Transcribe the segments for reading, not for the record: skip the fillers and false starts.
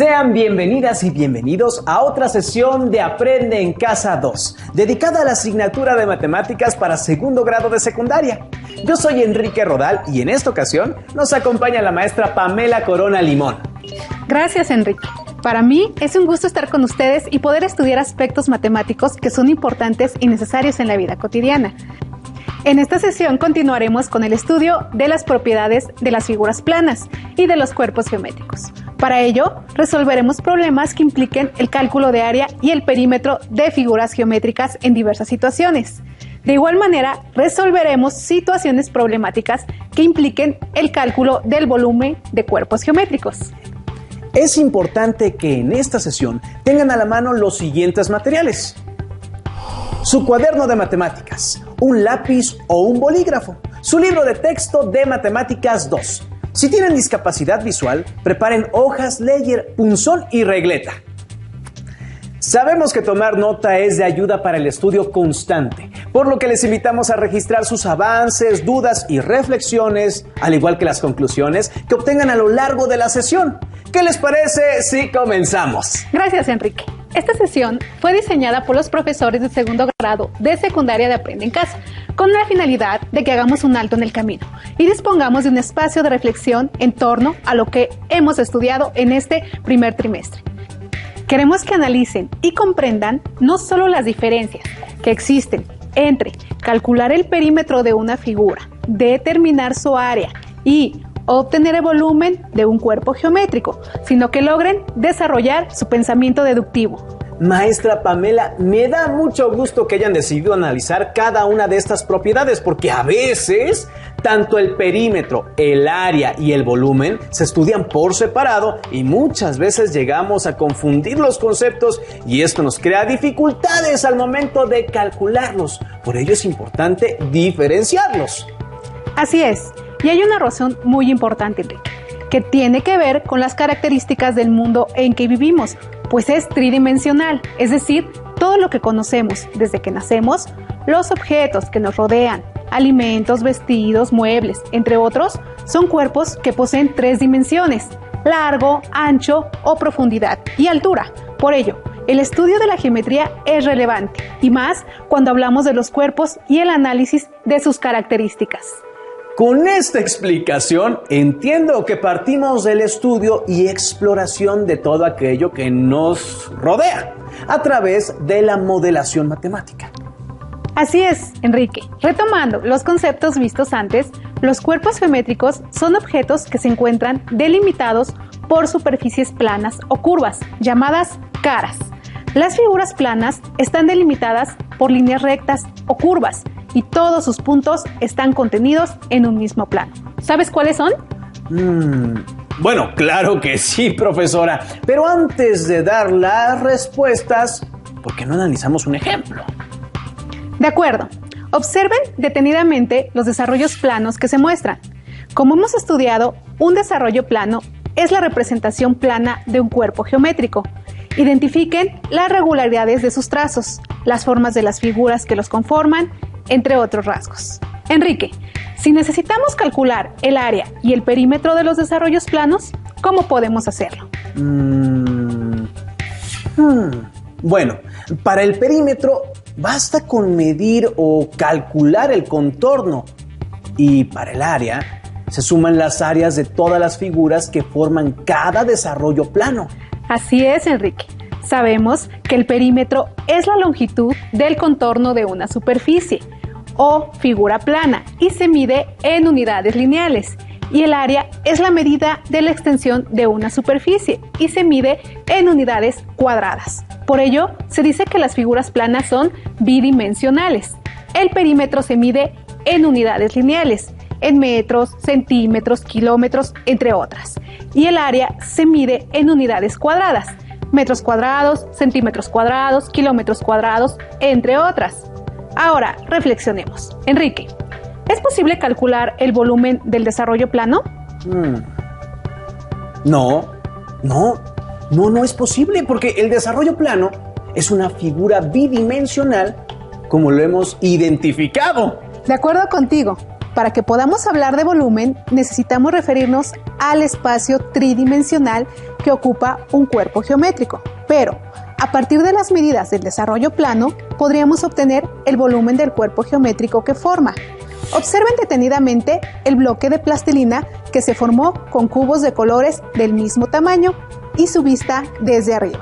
Sean bienvenidas y bienvenidos a otra sesión de Aprende en Casa 2, dedicada a la asignatura de matemáticas para segundo grado de secundaria. Yo soy Enrique Rodal y en esta ocasión nos acompaña la maestra Pamela Corona Limón. Gracias, Enrique. Para mí es un gusto estar con ustedes y poder estudiar aspectos matemáticos que son importantes y necesarios en la vida cotidiana. En esta sesión continuaremos con el estudio de las propiedades de las figuras planas y de los cuerpos geométricos. Para ello, resolveremos problemas que impliquen el cálculo de área y el perímetro de figuras geométricas en diversas situaciones. De igual manera, resolveremos situaciones problemáticas que impliquen el cálculo del volumen de cuerpos geométricos. Es importante que en esta sesión tengan a la mano los siguientes materiales: su cuaderno de matemáticas, un lápiz o un bolígrafo, su libro de texto de Matemáticas 2. Si tienen discapacidad visual, preparen hojas, Ledger, punzón y regleta. Sabemos que tomar nota es de ayuda para el estudio constante, por lo que les invitamos a registrar sus avances, dudas y reflexiones, al igual que las conclusiones que obtengan a lo largo de la sesión. ¿Qué les parece si comenzamos? Gracias, Enrique. Esta sesión fue diseñada por los profesores de segundo grado de secundaria de Aprende en Casa, con la finalidad de que hagamos un alto en el camino y dispongamos de un espacio de reflexión en torno a lo que hemos estudiado en este primer trimestre. Queremos que analicen y comprendan no solo las diferencias que existen entre calcular el perímetro de una figura, determinar su área y obtener el volumen de un cuerpo geométrico, sino que logren desarrollar su pensamiento deductivo. Maestra Pamela, me da mucho gusto que hayan decidido analizar cada una de estas propiedades, porque a veces tanto el perímetro, el área y el volumen se estudian por separado y muchas veces llegamos a confundir los conceptos y esto nos crea dificultades al momento de calcularlos. Por ello es importante diferenciarlos. Así es, y hay una razón muy importante, Enrique, que tiene que ver con las características del mundo en que vivimos, pues es tridimensional, es decir, todo lo que conocemos desde que nacemos, los objetos que nos rodean, alimentos, vestidos, muebles, entre otros, son cuerpos que poseen 3 dimensiones: largo, ancho o profundidad y altura. Por ello, el estudio de la geometría es relevante, y más cuando hablamos de los cuerpos y el análisis de sus características. Con esta explicación entiendo que partimos del estudio y exploración de todo aquello que nos rodea a través de la modelación matemática. Así es, Enrique. Retomando los conceptos vistos antes, los cuerpos geométricos son objetos que se encuentran delimitados por superficies planas o curvas, llamadas caras. Las figuras planas están delimitadas por líneas rectas o curvas y todos sus puntos están contenidos en un mismo plano. ¿Sabes cuáles son? Bueno, claro que sí, profesora. Pero antes de dar las respuestas, ¿por qué no analizamos un ejemplo? De acuerdo. Observen detenidamente los desarrollos planos que se muestran. Como hemos estudiado, un desarrollo plano es la representación plana de un cuerpo geométrico. Identifiquen las regularidades de sus trazos, las formas de las figuras que los conforman, entre otros rasgos. Enrique, si necesitamos calcular el área y el perímetro de los desarrollos planos, ¿cómo podemos hacerlo? Bueno, para el perímetro basta con medir o calcular el contorno, y para el área se suman las áreas de todas las figuras que forman cada desarrollo plano. Así es, Enrique. Sabemos que el perímetro es la longitud del contorno de una superficie o figura plana y se mide en unidades lineales, y el área es la medida de la extensión de una superficie y se mide en unidades cuadradas. Por ello, se dice que las figuras planas son bidimensionales. El perímetro se mide en unidades lineales, en metros, centímetros, kilómetros, entre otras, y el área se mide en unidades cuadradas, metros cuadrados, centímetros cuadrados, kilómetros cuadrados, entre otras. Ahora, reflexionemos. Enrique, ¿es posible calcular el volumen del desarrollo plano? No es posible, porque el desarrollo plano es una figura bidimensional como lo hemos identificado. De acuerdo contigo, Para que podamos hablar de volumen, necesitamos referirnos al espacio tridimensional que ocupa un cuerpo geométrico. Pero, a partir de las medidas del desarrollo plano, podríamos obtener el volumen del cuerpo geométrico que forma. Observen detenidamente el bloque de plastilina que se formó con cubos de colores del mismo tamaño y su vista desde arriba.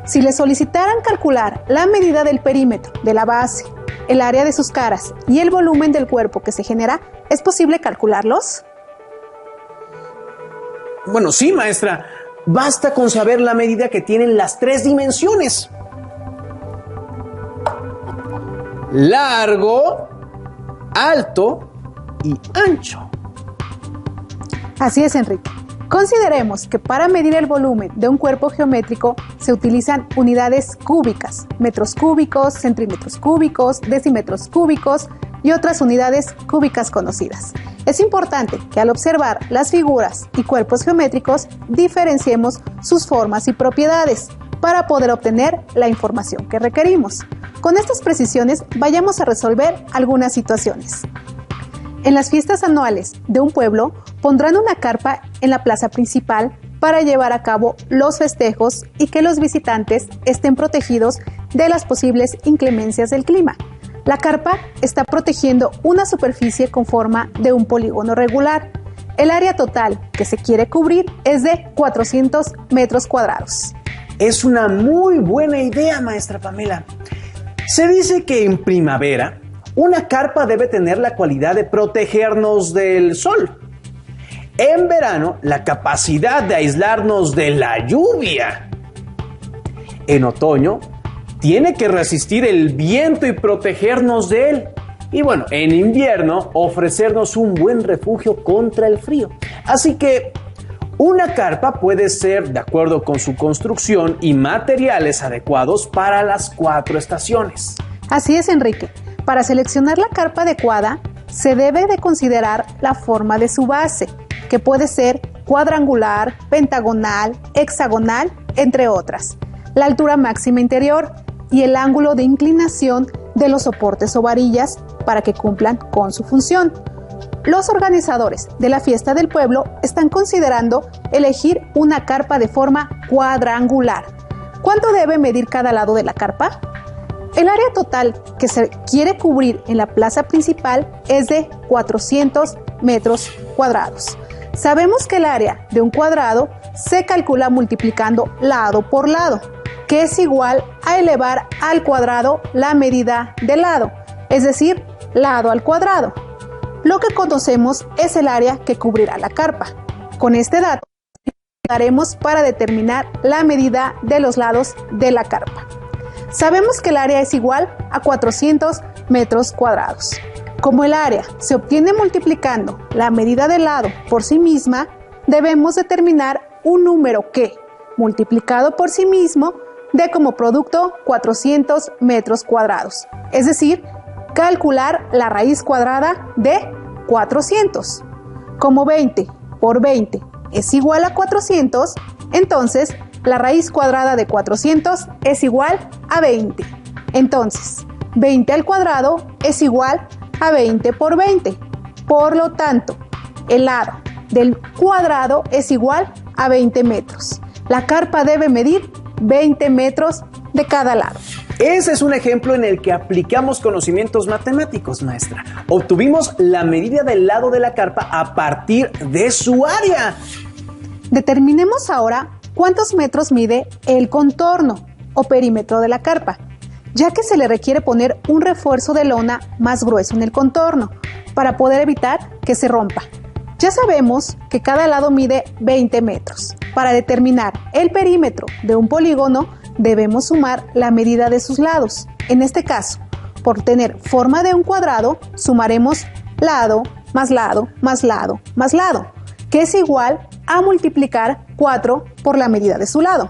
Si les solicitaran calcular la medida del perímetro de la base, el área de sus caras y el volumen del cuerpo que se genera, ¿es posible calcularlos? Bueno, sí, maestra. Basta con saber la medida que tienen las 3 dimensiones. Largo, alto y ancho. Así es, Enrique. Consideremos que para medir el volumen de un cuerpo geométrico se utilizan unidades cúbicas, metros cúbicos, centímetros cúbicos, decímetros cúbicos y otras unidades cúbicas conocidas. Es importante que al observar las figuras y cuerpos geométricos diferenciemos sus formas y propiedades para poder obtener la información que requerimos. Con estas precisiones vayamos a resolver algunas situaciones. En las fiestas anuales de un pueblo pondrán una carpa en la plaza principal para llevar a cabo los festejos y que los visitantes estén protegidos de las posibles inclemencias del clima. La carpa está protegiendo una superficie con forma de un polígono regular. El área total que se quiere cubrir es de 400 metros cuadrados. Es una muy buena idea, maestra Pamela. Se dice que en primavera una carpa debe tener la cualidad de protegernos del sol. En verano, la capacidad de aislarnos de la lluvia. En otoño, tiene que resistir el viento y protegernos de él. Y bueno, en invierno, ofrecernos un buen refugio contra el frío. Así que una carpa puede ser, de acuerdo con su construcción y materiales adecuados para las 4 estaciones. Así es, Enrique. Para seleccionar la carpa adecuada, se debe de considerar la forma de su base, que puede ser cuadrangular, pentagonal, hexagonal, entre otras, la altura máxima interior y el ángulo de inclinación de los soportes o varillas para que cumplan con su función. Los organizadores de la fiesta del pueblo están considerando elegir una carpa de forma cuadrangular. ¿Cuánto debe medir cada lado de la carpa? El área total que se quiere cubrir en la plaza principal es de 400 metros cuadrados. Sabemos que el área de un cuadrado se calcula multiplicando lado por lado, que es igual a elevar al cuadrado la medida del lado, es decir, lado al cuadrado. Lo que conocemos es el área que cubrirá la carpa. Con este dato, daremos para determinar la medida de los lados de la carpa. Sabemos que el área es igual a 400 metros cuadrados. Como el área se obtiene multiplicando la medida del lado por sí misma, debemos determinar un número que, multiplicado por sí mismo, dé como producto 400 metros cuadrados. Es decir, calcular la raíz cuadrada de 400. Como 20 por 20 es igual a 400, entonces la raíz cuadrada de 400 es igual a 20. Entonces, 20 al cuadrado es igual a 20 por 20. Por lo tanto, el lado del cuadrado es igual a 20 metros. La carpa debe medir 20 metros de cada lado. Ese es un ejemplo en el que aplicamos conocimientos matemáticos, maestra. Obtuvimos la medida del lado de la carpa a partir de su área. Determinemos ahora cuántos metros mide el contorno o perímetro de la carpa, ya que se le requiere poner un refuerzo de lona más grueso en el contorno para poder evitar que se rompa. Ya sabemos que cada lado mide 20 metros. Para determinar el perímetro de un polígono, debemos sumar la medida de sus lados. En este caso, por tener forma de un cuadrado, sumaremos lado más lado más lado más lado, que es igual a multiplicar 4 por la medida de su lado.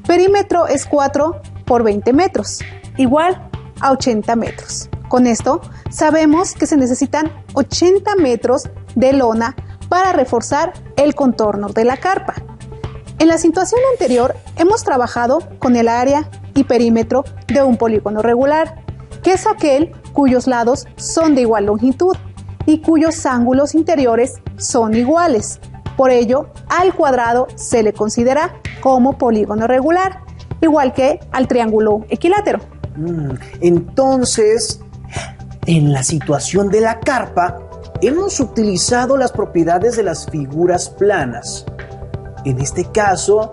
Perímetro es 4 por 20 metros, igual a 80 metros. Con esto, sabemos que se necesitan 80 metros de lona para reforzar el contorno de la carpa. En la situación anterior, hemos trabajado con el área y perímetro de un polígono regular, que es aquel cuyos lados son de igual longitud. y cuyos ángulos interiores son iguales. Por ello, al cuadrado se le considera como polígono regular, igual que al triángulo equilátero. Entonces, en la situación de la carpa, hemos utilizado las propiedades de las figuras planas. En este caso,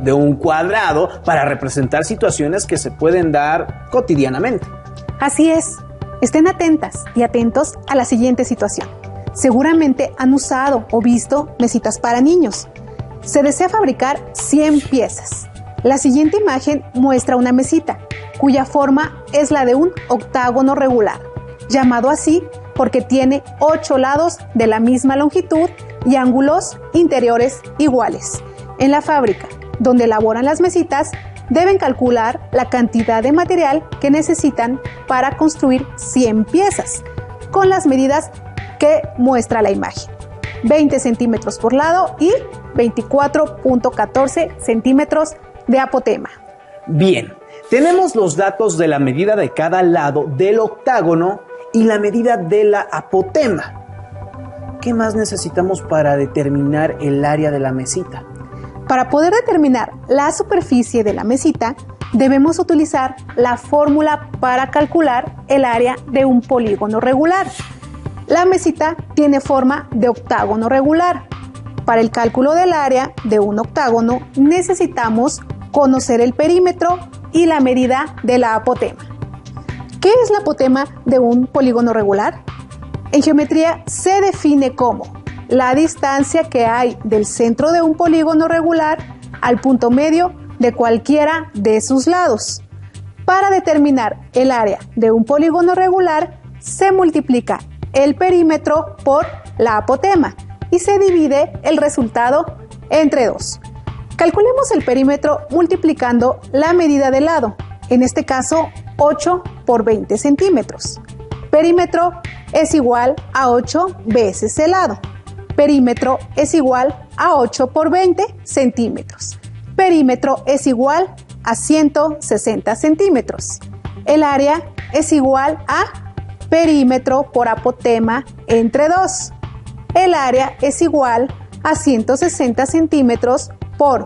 de un cuadrado para representar situaciones que se pueden dar cotidianamente. Así es. Estén atentas y atentos a la siguiente situación. Seguramente han usado o visto mesitas para niños. Se desea fabricar 100 piezas. La siguiente imagen muestra una mesita, cuya forma es la de un octágono regular, llamado así porque tiene 8 lados de la misma longitud y ángulos interiores iguales. En la fábrica, donde elaboran las mesitas, deben calcular la cantidad de material que necesitan para construir 100 piezas, con las medidas que muestra la imagen: 20 centímetros por lado y 24.14 centímetros de apotema. Bien, tenemos los datos de la medida de cada lado del octágono y la medida de la apotema. ¿Qué más necesitamos para determinar el área de la mesita? Para poder determinar la superficie de la mesita, debemos utilizar la fórmula para calcular el área de un polígono regular. La mesita tiene forma de octágono regular. Para el cálculo del área de un octágono necesitamos conocer el perímetro y la medida de la apotema. ¿Qué es la apotema de un polígono regular? En geometría se define como la distancia que hay del centro de un polígono regular al punto medio de cualquiera de sus lados. Para determinar el área de un polígono regular, se multiplica el perímetro por la apotema y se divide el resultado entre 2. Calculemos el perímetro multiplicando la medida del lado, en este caso 8 por 20 centímetros. Perímetro es igual a 8 veces el lado. Perímetro es igual a 8 por 20 centímetros. Perímetro es igual a 160 centímetros. El área es igual a perímetro por apotema entre 2. El área es igual a 160 centímetros por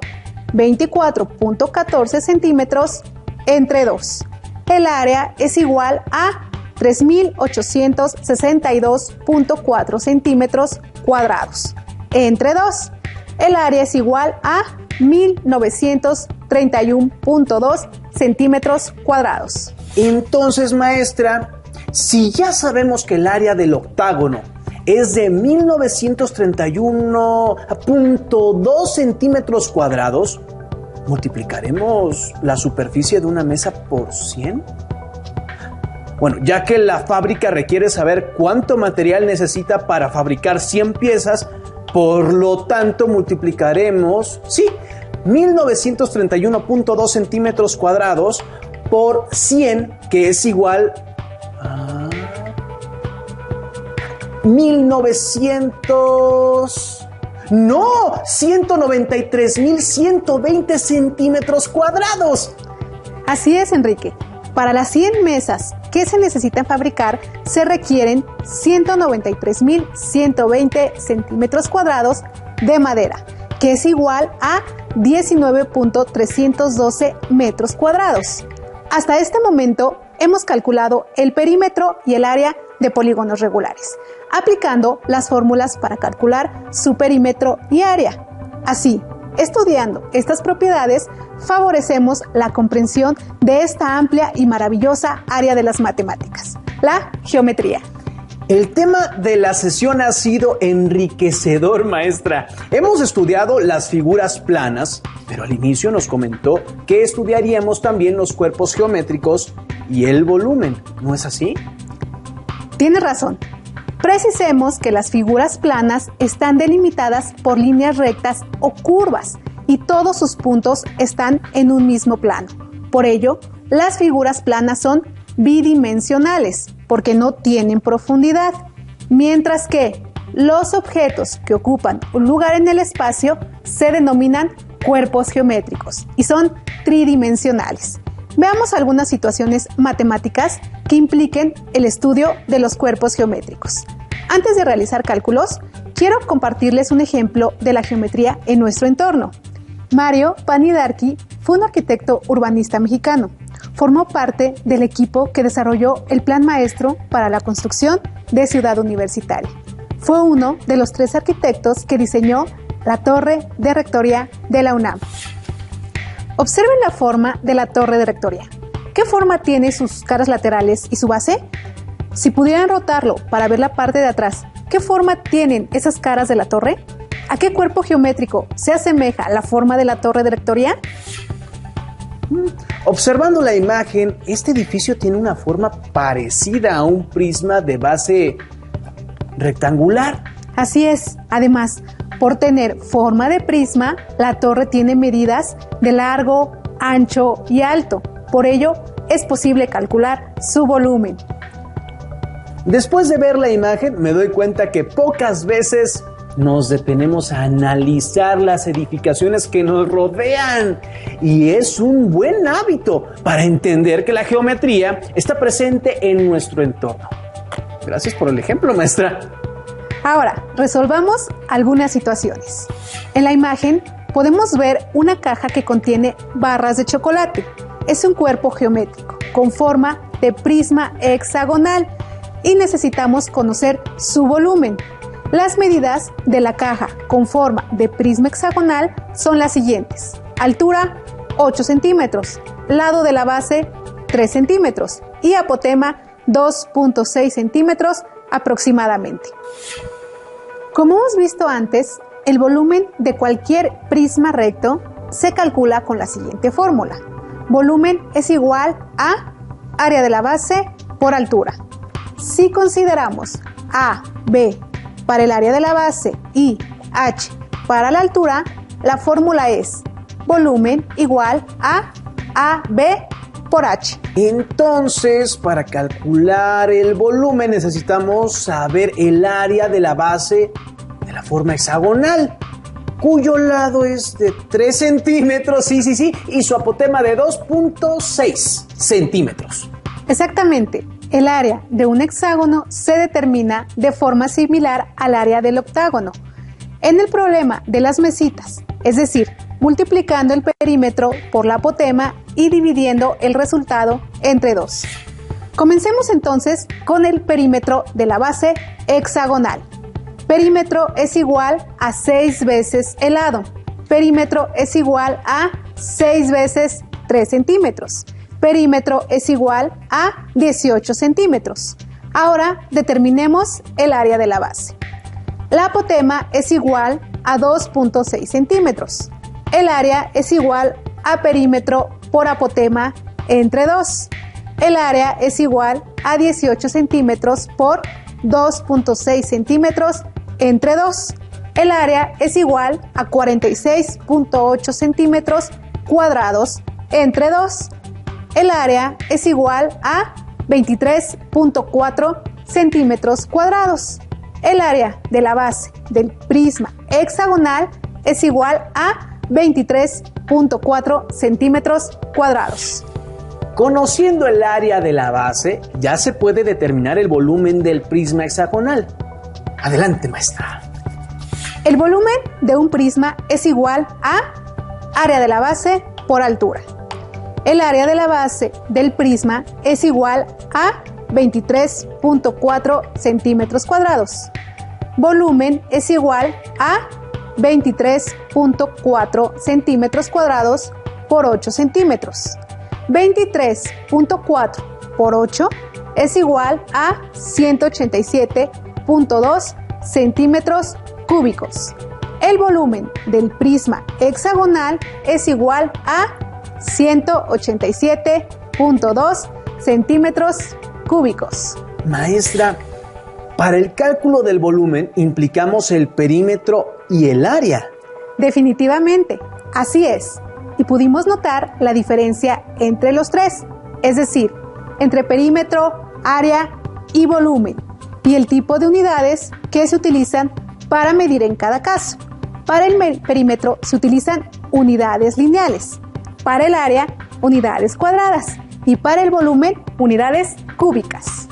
24.14 centímetros entre 2. El área es igual a 3.862.4 centímetros cuadrados entre 2. El área es igual a 1.931.2 centímetros cuadrados. Entonces, maestra, si ya sabemos que el área del octágono es de 1931.2 centímetros cuadrados, ¿multiplicaremos la superficie de una mesa por 100? Bueno, ya que la fábrica requiere saber cuánto material necesita para fabricar 100 piezas, por lo tanto multiplicaremos, 1931.2 centímetros cuadrados por 100, que es igual a 193.120 centímetros cuadrados. Así es, Enrique. Para las 100 mesas que se necesitan fabricar, se requieren 193.120 centímetros cuadrados de madera, que es igual a 19.312 metros cuadrados. Hasta este momento hemos calculado el perímetro y el área de polígonos regulares, aplicando las fórmulas para calcular su perímetro y área. Así, estudiando estas propiedades, favorecemos la comprensión de esta amplia y maravillosa área de las matemáticas, la geometría. El tema de la sesión ha sido enriquecedor, maestra. Hemos estudiado las figuras planas, pero al inicio nos comentó que estudiaríamos también los cuerpos geométricos y el volumen, ¿no es así? Tienes razón. Precisemos que las figuras planas están delimitadas por líneas rectas o curvas y todos sus puntos están en un mismo plano. Por ello, las figuras planas son bidimensionales porque no tienen profundidad, mientras que los objetos que ocupan un lugar en el espacio se denominan cuerpos geométricos y son tridimensionales. Veamos algunas situaciones matemáticas que impliquen el estudio de los cuerpos geométricos. Antes de realizar cálculos, quiero compartirles un ejemplo de la geometría en nuestro entorno. Mario Panidarki fue un arquitecto urbanista mexicano. Formó parte del equipo que desarrolló el Plan Maestro para la construcción de Ciudad Universitaria. Fue uno de los 3 arquitectos que diseñó la Torre de Rectoría de la UNAM. Observen la forma de la Torre de Rectoría. ¿Qué forma tiene sus caras laterales y su base? Si pudieran rotarlo para ver la parte de atrás, ¿qué forma tienen esas caras de la torre? ¿A qué cuerpo geométrico se asemeja la forma de la Torre de Rectoría? Observando la imagen, este edificio tiene una forma parecida a un prisma de base rectangular. Así es. Además, por tener forma de prisma, la torre tiene medidas de largo, ancho y alto. Por ello, es posible calcular su volumen. Después de ver la imagen, me doy cuenta que pocas veces nos detenemos a analizar las edificaciones que nos rodean. Y es un buen hábito para entender que la geometría está presente en nuestro entorno. Gracias por el ejemplo, maestra. Ahora, resolvamos algunas situaciones. En la imagen podemos ver una caja que contiene barras de chocolate. Es un cuerpo geométrico con forma de prisma hexagonal y necesitamos conocer su volumen. Las medidas de la caja con forma de prisma hexagonal son las siguientes. Altura 8 centímetros, lado de la base 3 centímetros y apotema 2.6 centímetros aproximadamente. Como hemos visto antes, el volumen de cualquier prisma recto se calcula con la siguiente fórmula. Volumen es igual a área de la base por altura. Si consideramos A, B para el área de la base y H para la altura, la fórmula es volumen igual a AB por H. Entonces, para calcular el volumen necesitamos saber el área de la base de la forma hexagonal, cuyo lado es de 3 centímetros, sí, y su apotema de 2.6 centímetros. Exactamente. El área de un hexágono se determina de forma similar al área del octágono. En el problema de las mesitas, es decir, multiplicando el perímetro por la apotema y dividiendo el resultado entre 2. Comencemos entonces con el perímetro de la base hexagonal. Perímetro es igual a 6 veces el lado. Perímetro es igual a 6 veces 3 centímetros. Perímetro es igual a 18 centímetros. Ahora determinemos el área de la base. La apotema es igual a 2.6 centímetros. El área es igual a perímetro por apotema entre 2. El área es igual a 18 centímetros por 2.6 centímetros entre 2. El área es igual a 46.8 centímetros cuadrados entre 2. El área es igual a 23.4 centímetros cuadrados. El área de la base del prisma hexagonal es igual a 23.4 centímetros cuadrados. Conociendo el área de la base, ya se puede determinar el volumen del prisma hexagonal. Adelante, maestra. El volumen de un prisma es igual a área de la base por altura. El área de la base del prisma es igual a 23.4 centímetros cuadrados. Volumen es igual a 23.4 centímetros cuadrados por 8 centímetros. 23.4 por 8 es igual a 187.2 centímetros cúbicos. El volumen del prisma hexagonal es igual a 187.2 centímetros cúbicos. Maestra, para el cálculo del volumen implicamos el perímetro y el área. Definitivamente, así es. Y pudimos notar la diferencia entre los tres, es decir, entre perímetro, área y volumen, y el tipo de unidades que se utilizan para medir en cada caso. Para el perímetro se utilizan unidades lineales, para el área, unidades cuadradas y para el volumen, unidades cúbicas.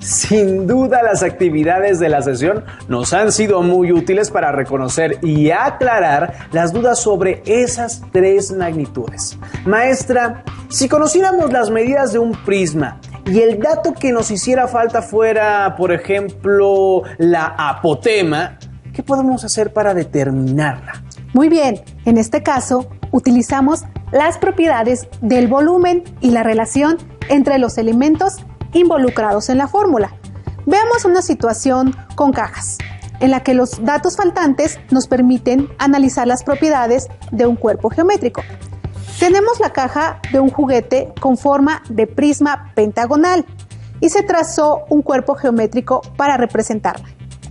Sin duda, las actividades de la sesión nos han sido muy útiles para reconocer y aclarar las dudas sobre esas tres magnitudes. Maestra, si conociéramos las medidas de un prisma y el dato que nos hiciera falta fuera, por ejemplo, la apotema, ¿qué podemos hacer para determinarla? Muy bien, en este caso utilizamos las propiedades del volumen y la relación entre los elementos involucrados en la fórmula. Veamos una situación con cajas, en la que los datos faltantes nos permiten analizar las propiedades de un cuerpo geométrico. Tenemos la caja de un juguete con forma de prisma pentagonal y se trazó un cuerpo geométrico para representarla.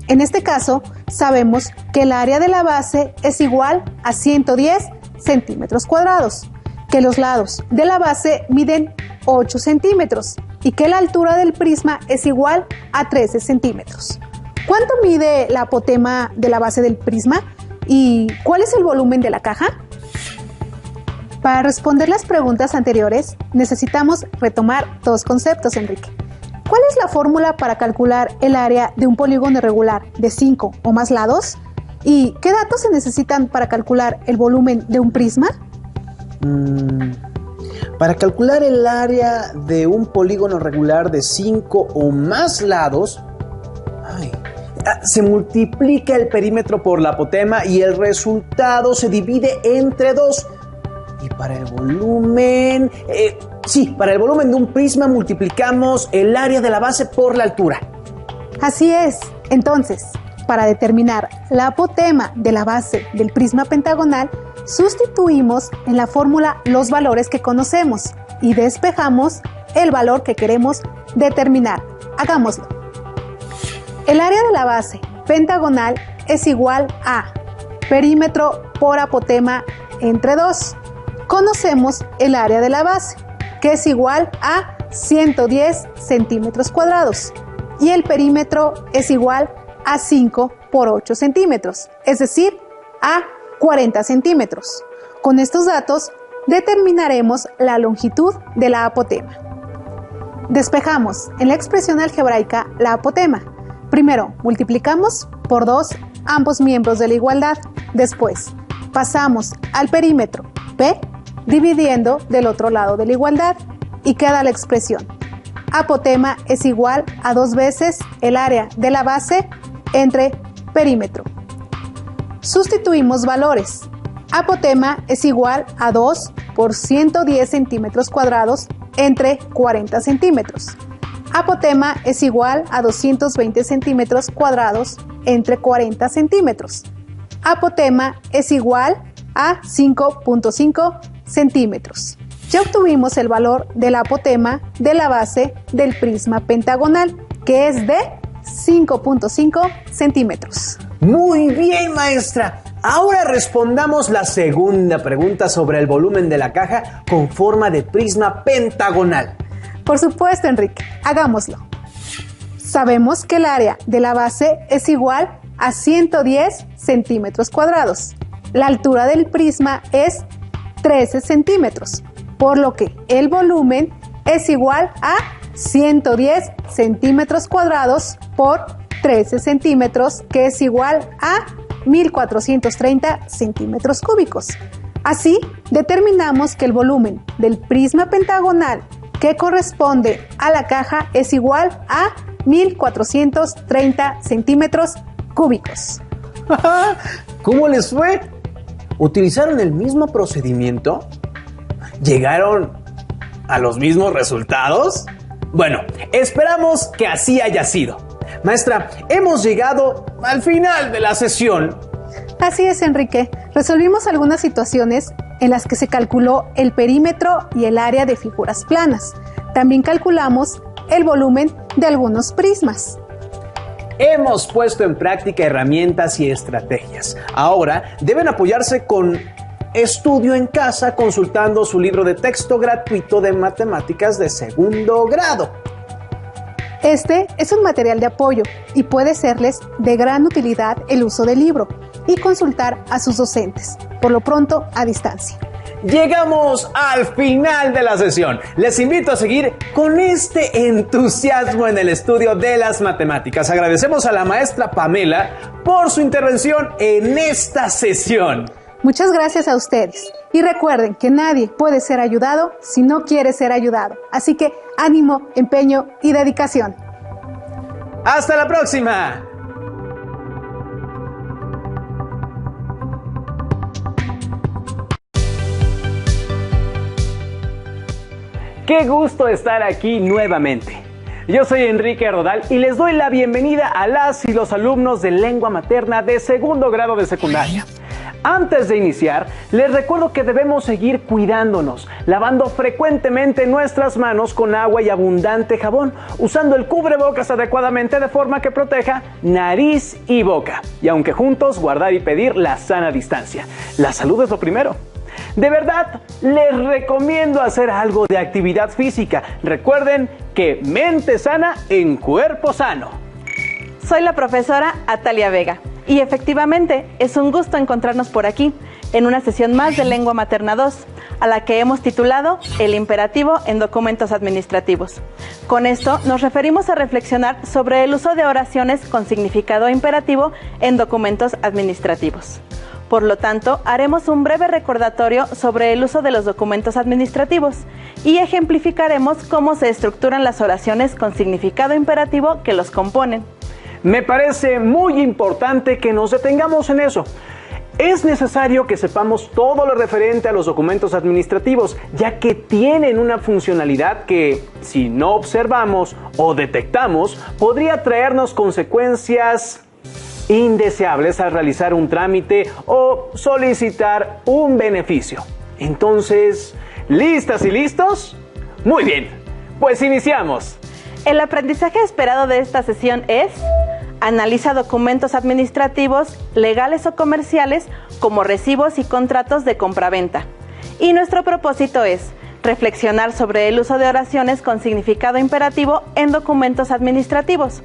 En este caso, sabemos que el área de la base es igual a 110 centímetros cuadrados, que los lados de la base miden 8 centímetros y que la altura del prisma es igual a 13 centímetros. ¿Cuánto mide la apotema de la base del prisma? ¿Y cuál es el volumen de la caja? Para responder las preguntas anteriores, necesitamos retomar dos conceptos, Enrique. ¿Cuál es la fórmula para calcular el área de un polígono irregular de 5 o más lados? ¿Y qué datos se necesitan para calcular el volumen de un prisma? Para calcular el área de un polígono regular de 5 o más lados, se multiplica el perímetro por la apotema y el resultado se divide entre 2. Y para el volumen, para el volumen de un prisma multiplicamos el área de la base por la altura. Así es. Entonces, para determinar la apotema de la base del prisma pentagonal, sustituimos en la fórmula los valores que conocemos y despejamos el valor que queremos determinar. Hagámoslo. El área de la base pentagonal es igual a perímetro por apotema entre 2. Conocemos el área de la base, que es igual a 110 centímetros cuadrados, y el perímetro es igual a 5 por 8 centímetros, es decir, a 40 centímetros. Con estos datos determinaremos la longitud de la apotema. Despejamos en la expresión algebraica la apotema. Primero multiplicamos por 2 ambos miembros de la igualdad. Después pasamos al perímetro P dividiendo del otro lado de la igualdad y queda la expresión. Apotema es igual a 2 veces el área de la base entre perímetro. Sustituimos valores. Apotema es igual a 2 por 110 centímetros cuadrados entre 40 centímetros. Apotema es igual a 220 centímetros cuadrados entre 40 centímetros. Apotema es igual a 5.5 centímetros. Ya obtuvimos el valor de la apotema de la base del prisma pentagonal, que es de 5.5 centímetros. Muy bien, maestra. Ahora respondamos la segunda pregunta sobre el volumen de la caja con forma de prisma pentagonal. Por supuesto, Enrique. Hagámoslo. Sabemos que el área de la base es igual a 110 centímetros cuadrados. La altura del prisma es 13 centímetros, por lo que el volumen es igual a 110 centímetros cuadrados por 13 centímetros, que es igual a 1430 centímetros cúbicos. Así, determinamos que el volumen del prisma pentagonal que corresponde a la caja es igual a 1430 centímetros cúbicos. ¿Cómo les fue? ¿Utilizaron el mismo procedimiento? ¿Llegaron a los mismos resultados? Bueno, esperamos que así haya sido. Maestra, hemos llegado al final de la sesión. Así es, Enrique. Resolvimos algunas situaciones en las que se calculó el perímetro y el área de figuras planas. También calculamos el volumen de algunos prismas. Hemos puesto en práctica herramientas y estrategias. Ahora deben apoyarse con estudio en casa consultando su libro de texto gratuito de matemáticas de segundo grado. Este es un material de apoyo y puede serles de gran utilidad el uso del libro y consultar a sus docentes, por lo pronto a distancia. llegamos al final de la sesión. Les invito a seguir con este entusiasmo en el estudio de las matemáticas. Agradecemos a la maestra Pamela por su intervención en esta sesión. Muchas gracias a ustedes. Y recuerden que nadie puede ser ayudado si no quiere ser ayudado. Así que ánimo, empeño y dedicación. ¡Hasta la próxima! Qué gusto estar aquí nuevamente. Yo soy Enrique Rodal y les doy la bienvenida a las y los alumnos de lengua materna de segundo grado de secundaria. Antes de iniciar, les recuerdo que debemos seguir cuidándonos, lavando frecuentemente nuestras manos con agua y abundante jabón, usando el cubrebocas adecuadamente de forma que proteja nariz y boca. Y aunque juntos, guardar y pedir la sana distancia. La salud es lo primero. De verdad, les recomiendo hacer algo de actividad física. Recuerden que mente sana en cuerpo sano. Soy la profesora Atalia Vega y efectivamente es un gusto encontrarnos por aquí en una sesión más de Lengua Materna 2, a la que hemos titulado El imperativo en documentos administrativos. Con esto nos referimos a reflexionar sobre el uso de oraciones con significado imperativo en documentos administrativos. Por lo tanto, haremos un breve recordatorio sobre el uso de los documentos administrativos y ejemplificaremos cómo se estructuran las oraciones con significado imperativo que los componen. Me parece muy importante que nos detengamos en eso. Es necesario que sepamos todo lo referente a los documentos administrativos, ya que tienen una funcionalidad que, si no observamos o detectamos, podría traernos consecuencias indeseables al realizar un trámite o solicitar un beneficio. Entonces, ¿listas y listos? Muy bien, pues iniciamos. El aprendizaje esperado de esta sesión es: analiza documentos administrativos, legales o comerciales, como recibos y contratos de compraventa. Y nuestro propósito es reflexionar sobre el uso de oraciones con significado imperativo en documentos administrativos.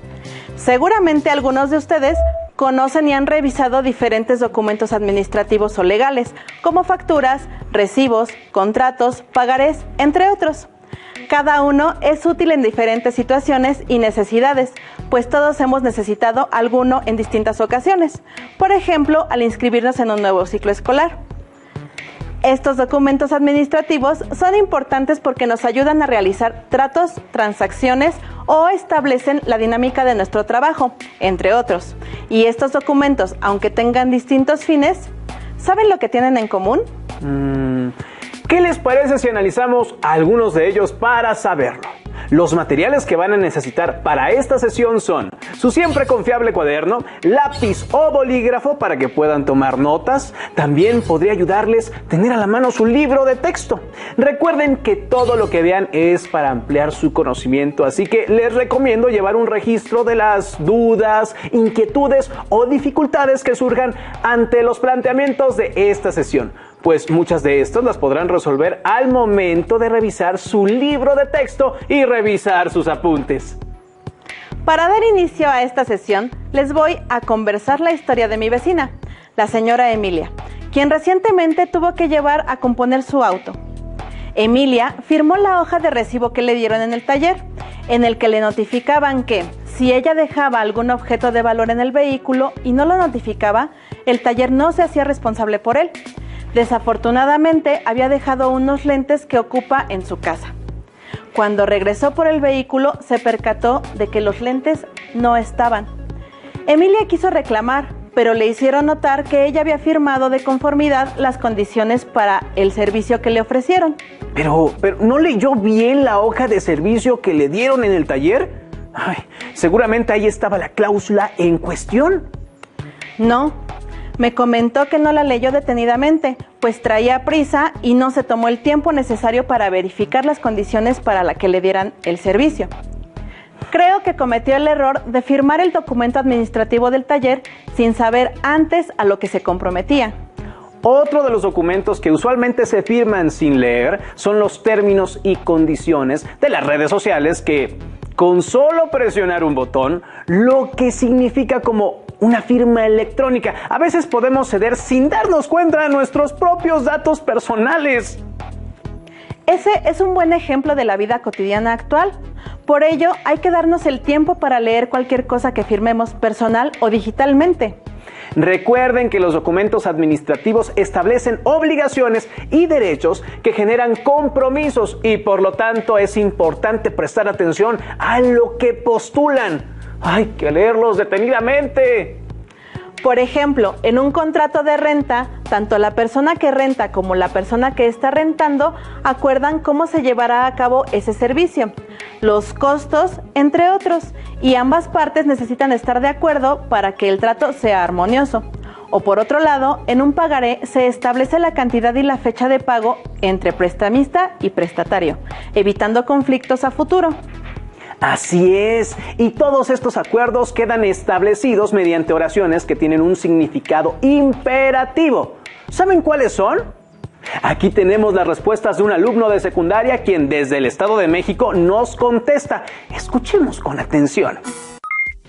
Seguramente algunos de ustedes conocen y han revisado diferentes documentos administrativos o legales, como facturas, recibos, contratos, pagarés, entre otros. Cada uno es útil en diferentes situaciones y necesidades, pues todos hemos necesitado alguno en distintas ocasiones. Por ejemplo, al inscribirnos en un nuevo ciclo escolar. Estos documentos administrativos son importantes porque nos ayudan a realizar tratos, transacciones o establecen la dinámica de nuestro trabajo, entre otros. Y estos documentos, aunque tengan distintos fines, ¿saben lo que tienen en común? ¿Qué les parece si analizamos algunos de ellos para saberlo? Los materiales que van a necesitar para esta sesión son su siempre confiable cuaderno, lápiz o bolígrafo para que puedan tomar notas. También podría ayudarles tener a la mano su libro de texto. Recuerden que todo lo que vean es para ampliar su conocimiento, así que les recomiendo llevar un registro de las dudas, inquietudes o dificultades que surjan ante los planteamientos de esta sesión, pues muchas de estas las podrán resolver al momento de revisar su libro de texto y revisar sus apuntes. Para dar inicio a esta sesión, les voy a conversar la historia de mi vecina, la señora Emilia, quien recientemente tuvo que llevar a componer su auto. Emilia firmó la hoja de recibo que le dieron en el taller, en el que le notificaban que, si ella dejaba algún objeto de valor en el vehículo y no lo notificaba, el taller no se hacía responsable por él. Desafortunadamente, había dejado unos lentes que ocupa en su casa. Cuando regresó por el vehículo, se percató de que los lentes no estaban. Emilia quiso reclamar, pero le hicieron notar que ella había firmado de conformidad las condiciones para el servicio que le ofrecieron. Pero ¿no leyó bien la hoja de servicio que le dieron en el taller? Ay, seguramente ahí estaba la cláusula en cuestión. No. Me comentó que no la leyó detenidamente, pues traía prisa y no se tomó el tiempo necesario para verificar las condiciones para la que le dieran el servicio. Creo que cometió el error de firmar el documento administrativo del taller sin saber antes a lo que se comprometía. Otro de los documentos que usualmente se firman sin leer son los términos y condiciones de las redes sociales que, con solo presionar un botón, lo que significa como una firma electrónica. A veces podemos ceder sin darnos cuenta de nuestros propios datos personales. Ese es un buen ejemplo de la vida cotidiana actual. Por ello, hay que darnos el tiempo para leer cualquier cosa que firmemos personal o digitalmente. Recuerden que los documentos administrativos establecen obligaciones y derechos que generan compromisos y por lo tanto es importante prestar atención a lo que postulan. Hay que leerlos detenidamente. Por ejemplo, en un contrato de renta, tanto la persona que renta como la persona que está rentando acuerdan cómo se llevará a cabo ese servicio, los costos, entre otros, y ambas partes necesitan estar de acuerdo para que el trato sea armonioso. O por otro lado, en un pagaré se establece la cantidad y la fecha de pago entre prestamista y prestatario, evitando conflictos a futuro. Así es, y todos estos acuerdos quedan establecidos mediante oraciones que tienen un significado imperativo. ¿Saben cuáles son? Aquí tenemos las respuestas de un alumno de secundaria quien desde el Estado de México nos contesta. Escuchemos con atención.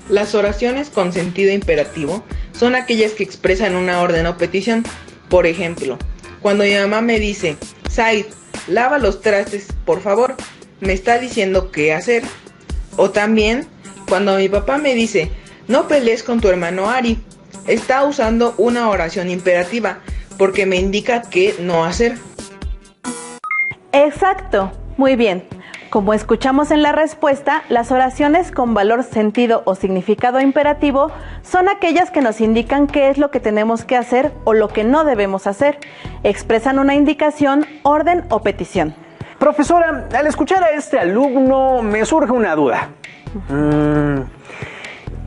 Las oraciones con sentido imperativo son aquellas que expresan una orden o petición. Por ejemplo, cuando mi mamá me dice, Said, lava los trastes, por favor, me está diciendo qué hacer. O también, cuando mi papá me dice, no pelees con tu hermano Ari, está usando una oración imperativa, porque me indica qué no hacer. Exacto, muy bien. Como escuchamos en la respuesta, las oraciones con valor, sentido o significado imperativo son aquellas que nos indican qué es lo que tenemos que hacer o lo que no debemos hacer. Expresan una indicación, orden o petición. Profesora, al escuchar a este alumno me surge una duda.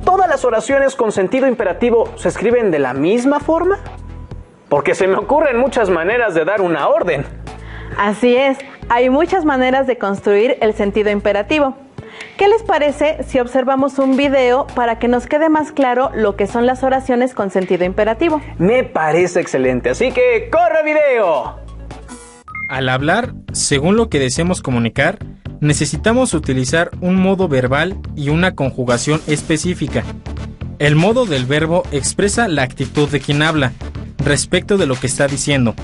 ¿Todas las oraciones con sentido imperativo se escriben de la misma forma? Porque se me ocurren muchas maneras de dar una orden. Así es, hay muchas maneras de construir el sentido imperativo. ¿Qué les parece si observamos un video para que nos quede más claro lo que son las oraciones con sentido imperativo? Me parece excelente, así que ¡corre video! Al hablar, según lo que deseemos comunicar, necesitamos utilizar un modo verbal y una conjugación específica. El modo del verbo expresa la actitud de quien habla respecto de lo que está diciendo.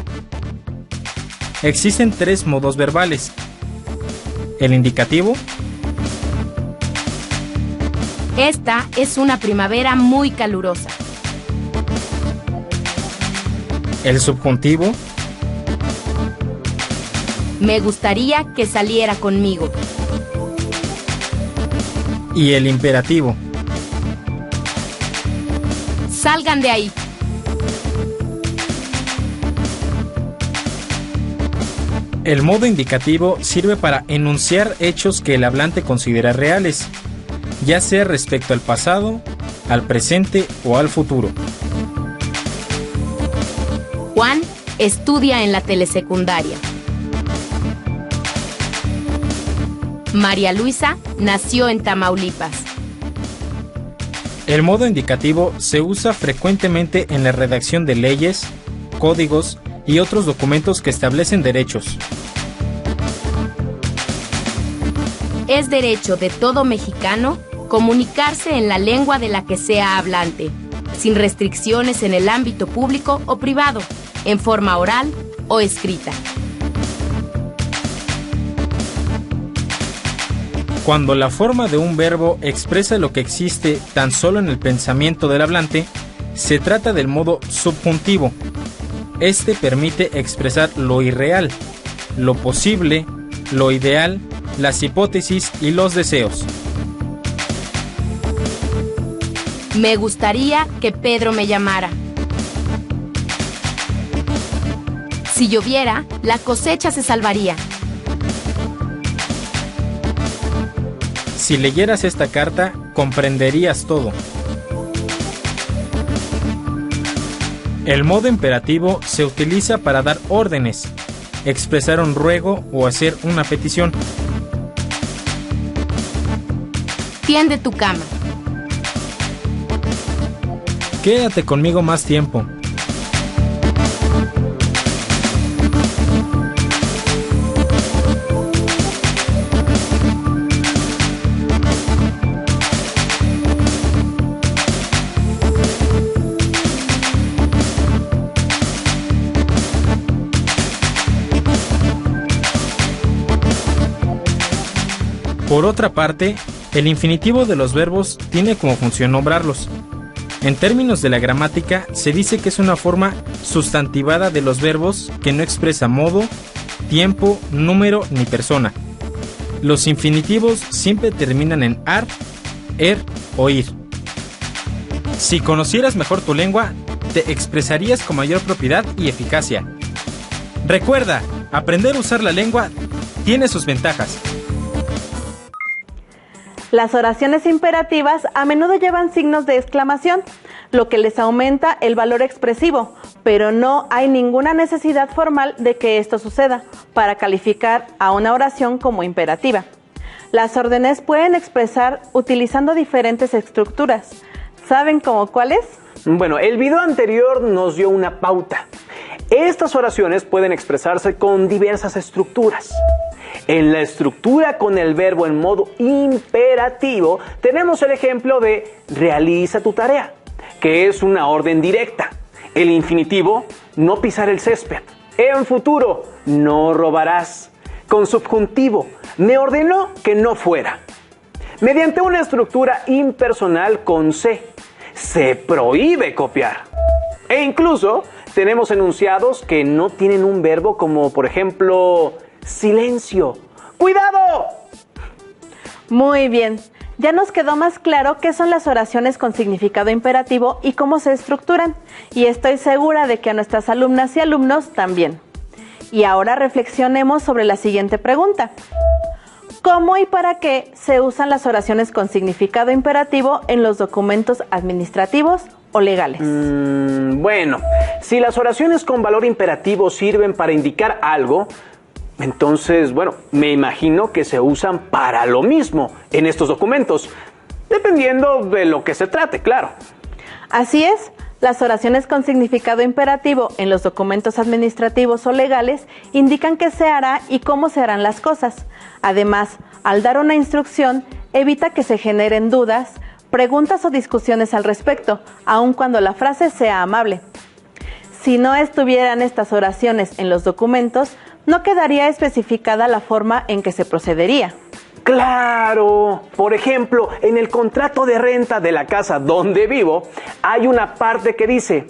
Existen 3 modos verbales: el indicativo. Esta es una primavera muy calurosa. El subjuntivo. Me gustaría que saliera conmigo. Y el imperativo. Salgan de ahí. El modo indicativo sirve para enunciar hechos que el hablante considera reales, ya sea respecto al pasado, al presente o al futuro. Juan estudia en la telesecundaria. María Luisa nació en Tamaulipas. El modo indicativo se usa frecuentemente en la redacción de leyes, códigos y otros documentos que establecen derechos. Es derecho de todo mexicano comunicarse en la lengua de la que sea hablante, sin restricciones en el ámbito público o privado, en forma oral o escrita. Cuando la forma de un verbo expresa lo que existe tan solo en el pensamiento del hablante, se trata del modo subjuntivo. Este permite expresar lo irreal, lo posible, lo ideal, las hipótesis y los deseos. Me gustaría que Pedro me llamara. Si lloviera, la cosecha se salvaría. Si leyeras esta carta, comprenderías todo. El modo imperativo se utiliza para dar órdenes, expresar un ruego o hacer una petición. Tiende tu cama. Quédate conmigo más tiempo. Por otra parte, el infinitivo de los verbos tiene como función nombrarlos. En términos de la gramática, se dice que es una forma sustantivada de los verbos que no expresa modo, tiempo, número ni persona. Los infinitivos siempre terminan en ar, er o ir. Si conocieras mejor tu lengua, te expresarías con mayor propiedad y eficacia. Recuerda, aprender a usar la lengua tiene sus ventajas. Las oraciones imperativas a menudo llevan signos de exclamación, lo que les aumenta el valor expresivo, pero no hay ninguna necesidad formal de que esto suceda para calificar a una oración como imperativa. Las órdenes pueden expresar utilizando diferentes estructuras. ¿Saben cómo cuáles? Bueno, el video anterior nos dio una pauta. Estas oraciones pueden expresarse con diversas estructuras. En la estructura con el verbo en modo imperativo tenemos el ejemplo de realiza tu tarea, que es una orden directa. El infinitivo, no pisar el césped. En futuro, no robarás. Con subjuntivo, me ordenó que no fuera. Mediante una estructura impersonal con se prohíbe copiar. E incluso tenemos enunciados que no tienen un verbo como, por ejemplo, silencio. ¡Cuidado! Muy bien, ya nos quedó más claro qué son las oraciones con significado imperativo y cómo se estructuran, y estoy segura de que a nuestras alumnas y alumnos también. Y ahora reflexionemos sobre la siguiente pregunta. ¿Cómo y para qué se usan las oraciones con significado imperativo en los documentos administrativos o legales? Bueno, si las oraciones con valor imperativo sirven para indicar algo, entonces, me imagino que se usan para lo mismo en estos documentos, dependiendo de lo que se trate, claro. Así es, las oraciones con significado imperativo en los documentos administrativos o legales indican qué se hará y cómo se harán las cosas. Además, al dar una instrucción, evita que se generen dudas, preguntas o discusiones al respecto, aun cuando la frase sea amable. Si no estuvieran estas oraciones en los documentos, no quedaría especificada la forma en que se procedería. ¡Claro! Por ejemplo, en el contrato de renta de la casa donde vivo, hay una parte que dice: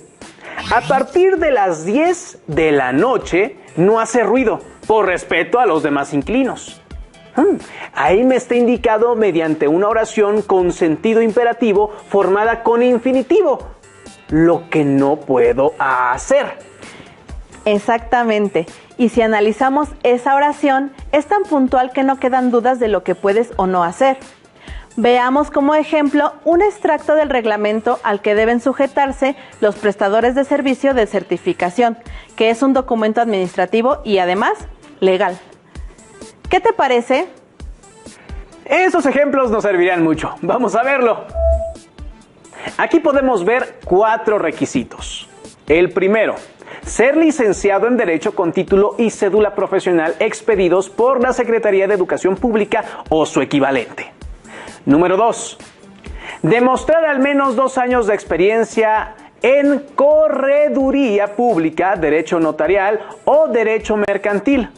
a partir de las 10 de la noche no hace ruido, por respeto a los demás inquilinos. Ahí me está indicado mediante una oración con sentido imperativo formada con infinitivo, lo que no puedo hacer. Exactamente. Y si analizamos esa oración, es tan puntual que no quedan dudas de lo que puedes o no hacer. Veamos como ejemplo un extracto del reglamento al que deben sujetarse los prestadores de servicio de certificación, que es un documento administrativo y además legal. ¿Qué te parece? Esos ejemplos nos servirán mucho. Vamos a verlo. Aquí podemos ver 4 requisitos. El primero: ser licenciado en Derecho con título y cédula profesional expedidos por la Secretaría de Educación Pública o su equivalente. Número 2. Demostrar al menos 2 años de experiencia en correduría pública, derecho notarial o derecho mercantil.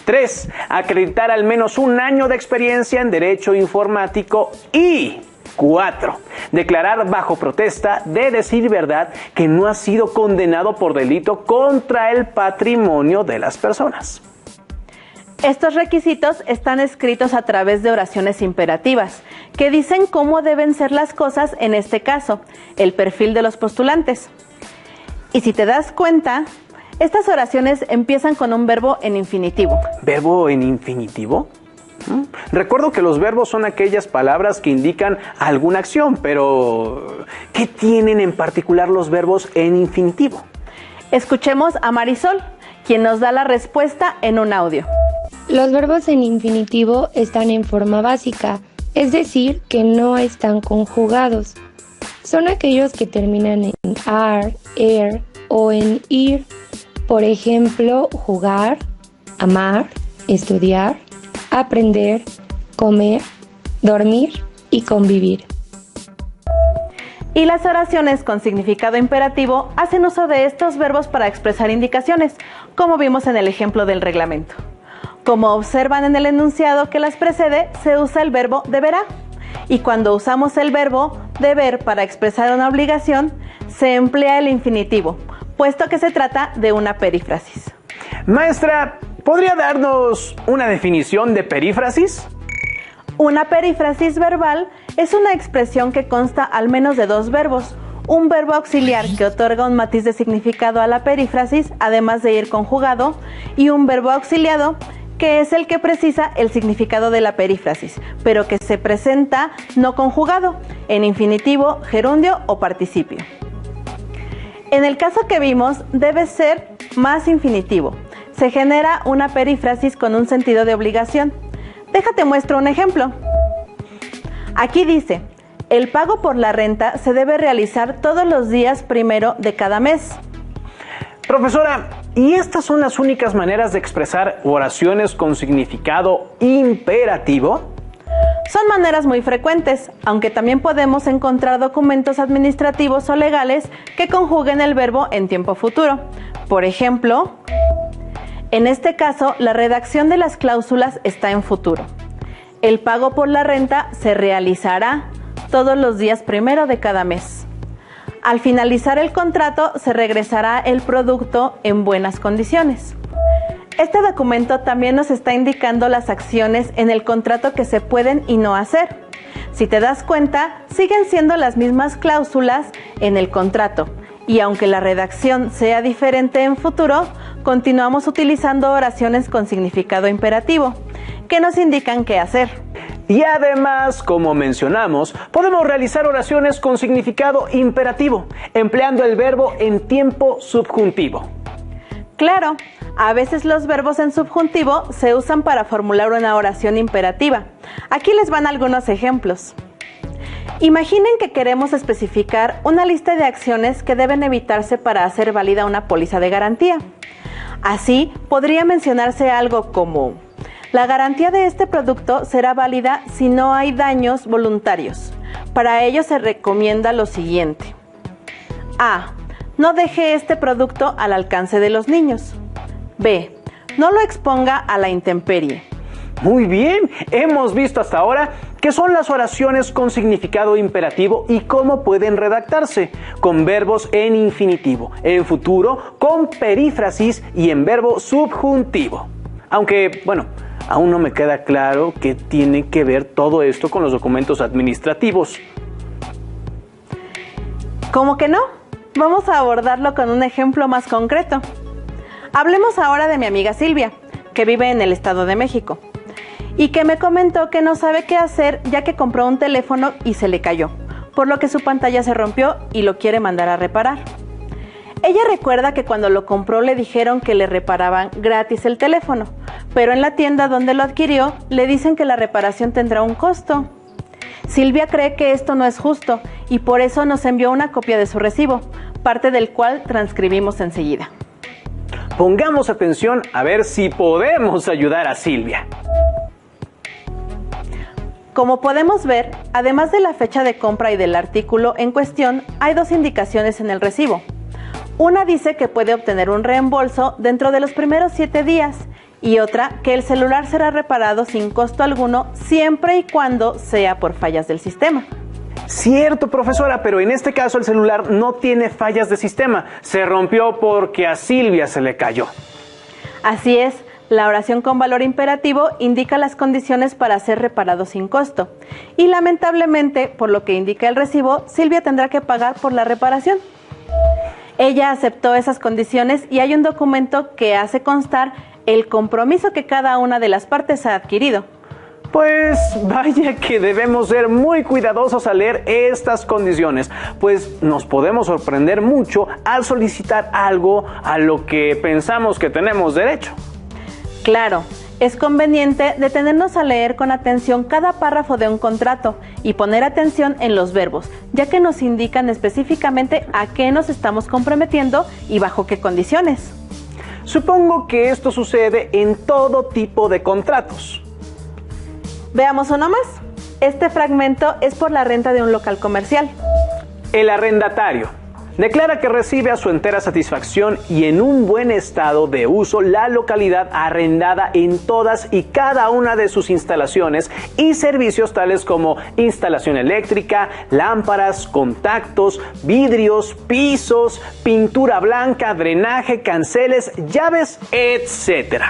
3. Acreditar al menos 1 año de experiencia en derecho informático. Y 4. Declarar bajo protesta de decir verdad que no ha sido condenado por delito contra el patrimonio de las personas. Estos requisitos están escritos a través de oraciones imperativas, que dicen cómo deben ser las cosas en este caso, el perfil de los postulantes. Y si te das cuenta, estas oraciones empiezan con un verbo en infinitivo. ¿Verbo en infinitivo? Recuerdo que los verbos son aquellas palabras que indican alguna acción, pero ¿qué tienen en particular los verbos en infinitivo? Escuchemos a Marisol, quien nos da la respuesta en un audio. Los verbos en infinitivo están en forma básica, es decir, que no están conjugados. Son aquellos que terminan en ar, er o en ir. Por ejemplo, jugar, amar, estudiar, aprender, comer, dormir y convivir. Y las oraciones con significado imperativo hacen uso de estos verbos para expresar indicaciones, como vimos en el ejemplo del reglamento. Como observan en el enunciado que las precede, se usa el verbo deberá. Y cuando usamos el verbo deber para expresar una obligación, se emplea el infinitivo, puesto que se trata de una perífrasis. Maestra, ¿podría darnos una definición de perífrasis? Una perífrasis verbal es una expresión que consta al menos de dos verbos, un verbo auxiliar que otorga un matiz de significado a la perífrasis, además de ir conjugado, y un verbo auxiliado, que es el que precisa el significado de la perífrasis, pero que se presenta no conjugado, en infinitivo, gerundio o participio. En el caso que vimos, debe ser más infinitivo. Se genera una perífrasis con un sentido de obligación. Déjate muestro un ejemplo. Aquí dice, el pago por la renta se debe realizar todos los días primero de cada mes. Profesora, ¿y estas son las únicas maneras de expresar oraciones con significado imperativo? Son maneras muy frecuentes, aunque también podemos encontrar documentos administrativos o legales que conjuguen el verbo en tiempo futuro. Por ejemplo, en este caso, la redacción de las cláusulas está en futuro. El pago por la renta se realizará todos los días primero de cada mes. Al finalizar el contrato, se regresará el producto en buenas condiciones. Este documento también nos está indicando las acciones en el contrato que se pueden y no hacer. Si te das cuenta, siguen siendo las mismas cláusulas en el contrato, y aunque la redacción sea diferente en futuro, continuamos utilizando oraciones con significado imperativo, que nos indican qué hacer. Y además, como mencionamos, podemos realizar oraciones con significado imperativo, empleando el verbo en tiempo subjuntivo. Claro, a veces los verbos en subjuntivo se usan para formular una oración imperativa. Aquí les van algunos ejemplos. Imaginen que queremos especificar una lista de acciones que deben evitarse para hacer válida una póliza de garantía. Así, podría mencionarse algo como: la garantía de este producto será válida si no hay daños voluntarios. Para ello se recomienda lo siguiente. A. No deje este producto al alcance de los niños. B. No lo exponga a la intemperie. Muy bien, hemos visto hasta ahora qué son las oraciones con significado imperativo y cómo pueden redactarse, con verbos en infinitivo, en futuro, con perífrasis y en verbo subjuntivo. Aunque, bueno, aún no me queda claro qué tiene que ver todo esto con los documentos administrativos. ¿Cómo que no? Vamos a abordarlo con un ejemplo más concreto. Hablemos ahora de mi amiga Silvia, que vive en el Estado de México, y que me comentó que no sabe qué hacer ya que compró un teléfono y se le cayó, por lo que su pantalla se rompió y lo quiere mandar a reparar. Ella recuerda que cuando lo compró le dijeron que le reparaban gratis el teléfono, pero en la tienda donde lo adquirió le dicen que la reparación tendrá un costo. Silvia cree que esto no es justo y por eso nos envió una copia de su recibo, parte del cual transcribimos enseguida. Pongamos atención a ver si podemos ayudar a Silvia. Como podemos ver, además de la fecha de compra y del artículo en cuestión, hay dos indicaciones en el recibo. Una dice que puede obtener un reembolso dentro de los primeros 7 días y otra que el celular será reparado sin costo alguno siempre y cuando sea por fallas del sistema. Cierto, profesora, pero en este caso el celular no tiene fallas de sistema. Se rompió porque a Silvia se le cayó. Así es, la oración con valor imperativo indica las condiciones para ser reparado sin costo. Y lamentablemente, por lo que indica el recibo, Silvia tendrá que pagar por la reparación. Ella aceptó esas condiciones y hay un documento que hace constar el compromiso que cada una de las partes ha adquirido. Pues vaya que debemos ser muy cuidadosos al leer estas condiciones, pues nos podemos sorprender mucho al solicitar algo a lo que pensamos que tenemos derecho. Claro, es conveniente detenernos a leer con atención cada párrafo de un contrato y poner atención en los verbos, ya que nos indican específicamente a qué nos estamos comprometiendo y bajo qué condiciones. Supongo que esto sucede en todo tipo de contratos. Veamos uno más. Este fragmento es por la renta de un local comercial. El arrendatario. Declara que recibe a su entera satisfacción y en un buen estado de uso la localidad arrendada en todas y cada una de sus instalaciones y servicios tales como instalación eléctrica, lámparas, contactos, vidrios, pisos, pintura blanca, drenaje, canceles, llaves, etc.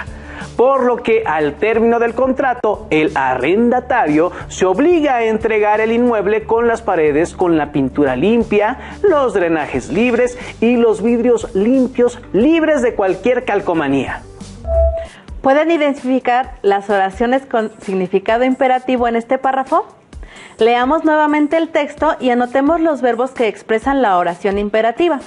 Por lo que al término del contrato, el arrendatario se obliga a entregar el inmueble con las paredes con la pintura limpia, los drenajes libres y los vidrios limpios, libres de cualquier calcomanía. ¿Pueden identificar las oraciones con significado imperativo en este párrafo? Leamos nuevamente el texto y anotemos los verbos que expresan la oración imperativa.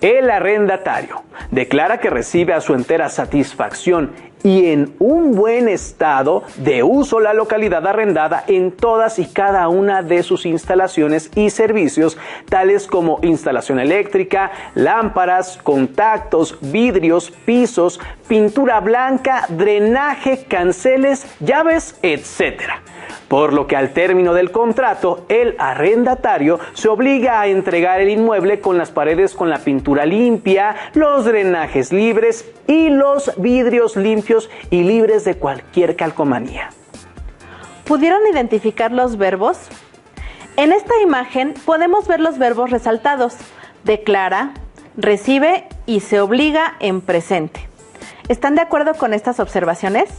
El arrendatario declara que recibe a su entera satisfacción y en un buen estado de uso la localidad arrendada en todas y cada una de sus instalaciones y servicios, tales como instalación eléctrica, lámparas, contactos, vidrios, pisos, pintura blanca, drenaje, canceles, llaves, etc. Por lo que al término del contrato, el arrendatario se obliga a entregar el inmueble con las paredes con la pintura limpia, los drenajes libres y los vidrios limpios y libres de cualquier calcomanía. ¿Pudieron identificar los verbos? En esta imagen podemos ver los verbos resaltados: declara, recibe y se obliga en presente. ¿Están de acuerdo con estas observaciones?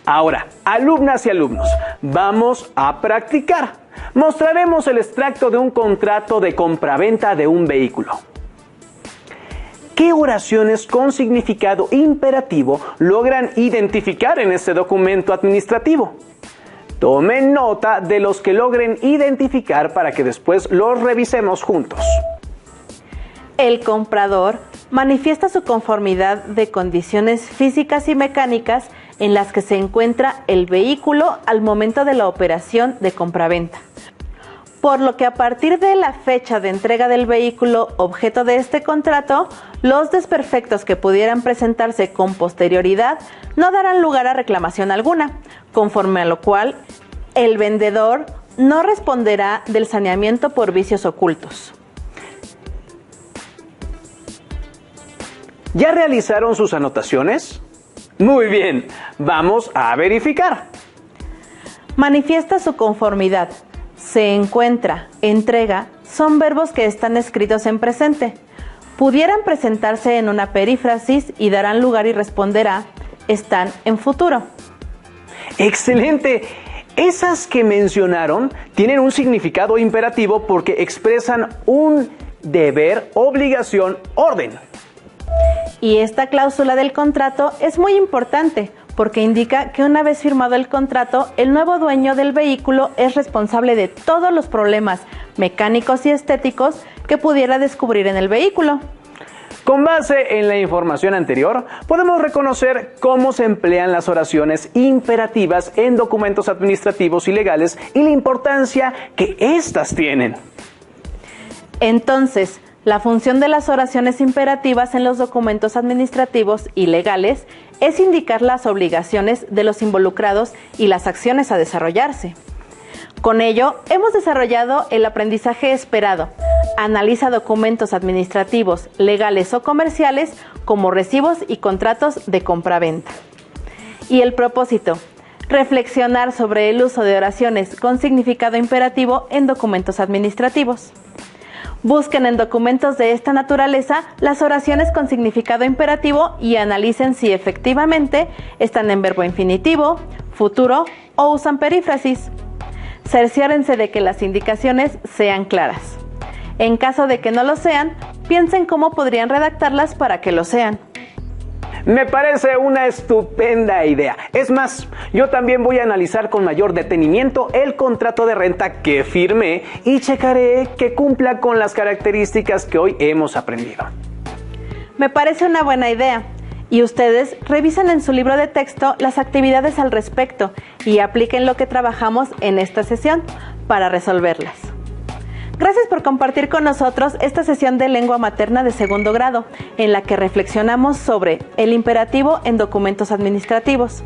Ahora, alumnas y alumnos, vamos a practicar. Mostraremos el extracto de un contrato de compraventa de un vehículo. ¿Qué oraciones con significado imperativo logran identificar en este documento administrativo? Tomen nota de los que logren identificar para que después los revisemos juntos. El comprador manifiesta su conformidad de condiciones físicas y mecánicas en las que se encuentra el vehículo al momento de la operación de compraventa. Por lo que a partir de la fecha de entrega del vehículo objeto de este contrato, los desperfectos que pudieran presentarse con posterioridad no darán lugar a reclamación alguna, conforme a lo cual el vendedor no responderá del saneamiento por vicios ocultos. ¿Ya realizaron sus anotaciones? Muy bien, vamos a verificar. Manifiesta su conformidad, se encuentra, entrega, son verbos que están escritos en presente. Pudieran presentarse en una perífrasis y darán lugar y responderá, están en futuro. ¡Excelente! Esas que mencionaron tienen un significado imperativo porque expresan un deber, obligación, orden. Y esta cláusula del contrato es muy importante porque indica que una vez firmado el contrato, el nuevo dueño del vehículo es responsable de todos los problemas mecánicos y estéticos que pudiera descubrir en el vehículo. Con base en la información anterior, podemos reconocer cómo se emplean las oraciones imperativas en documentos administrativos y legales y la importancia que éstas tienen. Entonces, la función de las oraciones imperativas en los documentos administrativos y legales es indicar las obligaciones de los involucrados y las acciones a desarrollarse. Con ello, hemos desarrollado el aprendizaje esperado. Analiza documentos administrativos, legales o comerciales como recibos y contratos de compraventa. Y el propósito: reflexionar sobre el uso de oraciones con significado imperativo en documentos administrativos. Busquen en documentos de esta naturaleza las oraciones con significado imperativo y analicen si efectivamente están en verbo infinitivo, futuro o usan perífrasis. Cerciórense de que las indicaciones sean claras. En caso de que no lo sean, piensen cómo podrían redactarlas para que lo sean. Me parece una estupenda idea. Es más, yo también voy a analizar con mayor detenimiento el contrato de renta que firmé y checaré que cumpla con las características que hoy hemos aprendido. Me parece una buena idea. Y ustedes revisen en su libro de texto las actividades al respecto y apliquen lo que trabajamos en esta sesión para resolverlas. Gracias por compartir con nosotros esta sesión de lengua materna de segundo grado, en la que reflexionamos sobre el imperativo en documentos administrativos.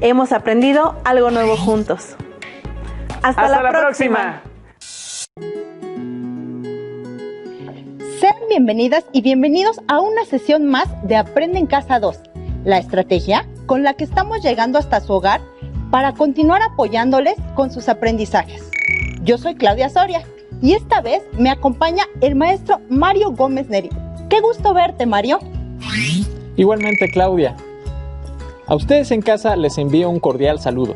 Hemos aprendido algo nuevo juntos. Hasta la próxima. Sean bienvenidas y bienvenidos a una sesión más de Aprende en Casa 2, la estrategia con la que estamos llegando hasta su hogar para continuar apoyándoles con sus aprendizajes. Yo soy Claudia Soria y esta vez me acompaña el maestro Mario Gómez Neri. ¡Qué gusto verte, Mario! Igualmente, Claudia. A ustedes en casa les envío un cordial saludo.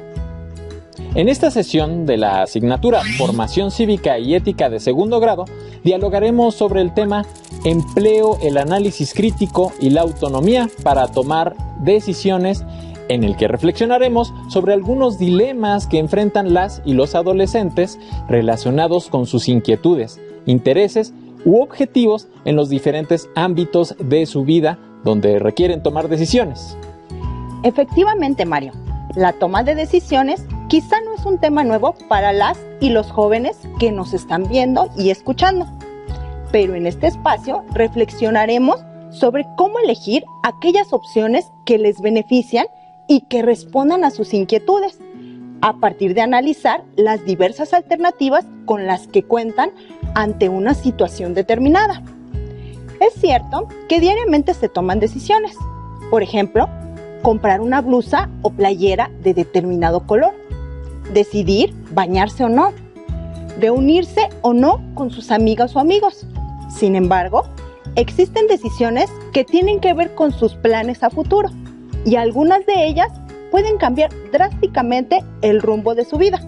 En esta sesión de la asignatura Formación Cívica y Ética de segundo grado, dialogaremos sobre el tema Empleo el análisis crítico y la autonomía para tomar decisiones, en el que reflexionaremos sobre algunos dilemas que enfrentan las y los adolescentes relacionados con sus inquietudes, intereses u objetivos en los diferentes ámbitos de su vida donde requieren tomar decisiones. Efectivamente, Mario, la toma de decisiones quizá no es un tema nuevo para las y los jóvenes que nos están viendo y escuchando, pero en este espacio reflexionaremos sobre cómo elegir aquellas opciones que les benefician y que respondan a sus inquietudes, a partir de analizar las diversas alternativas con las que cuentan ante una situación determinada. Es cierto que diariamente se toman decisiones, por ejemplo, comprar una blusa o playera de determinado color, decidir bañarse o no, reunirse o no con sus amigas o amigos. Sin embargo, existen decisiones que tienen que ver con sus planes a futuro y algunas de ellas pueden cambiar drásticamente el rumbo de su vida.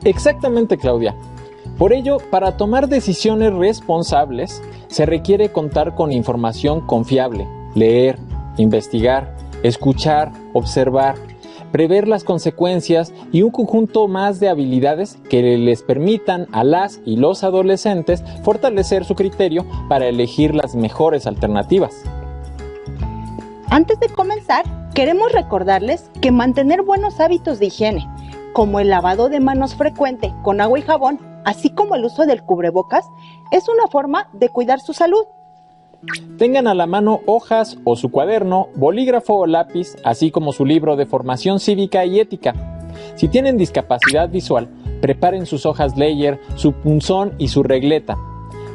Exactamente, Claudia. Por ello, para tomar decisiones responsables, se requiere contar con información confiable, leer, investigar, escuchar, observar, prever las consecuencias y un conjunto más de habilidades que les permitan a las y los adolescentes fortalecer su criterio para elegir las mejores alternativas. Antes de comenzar, queremos recordarles que mantener buenos hábitos de higiene, como el lavado de manos frecuente con agua y jabón, así como el uso del cubrebocas, es una forma de cuidar su salud. Tengan a la mano hojas o su cuaderno, bolígrafo o lápiz, así como su libro de formación cívica y ética. Si tienen discapacidad visual, preparen sus hojas Ledger, su punzón y su regleta.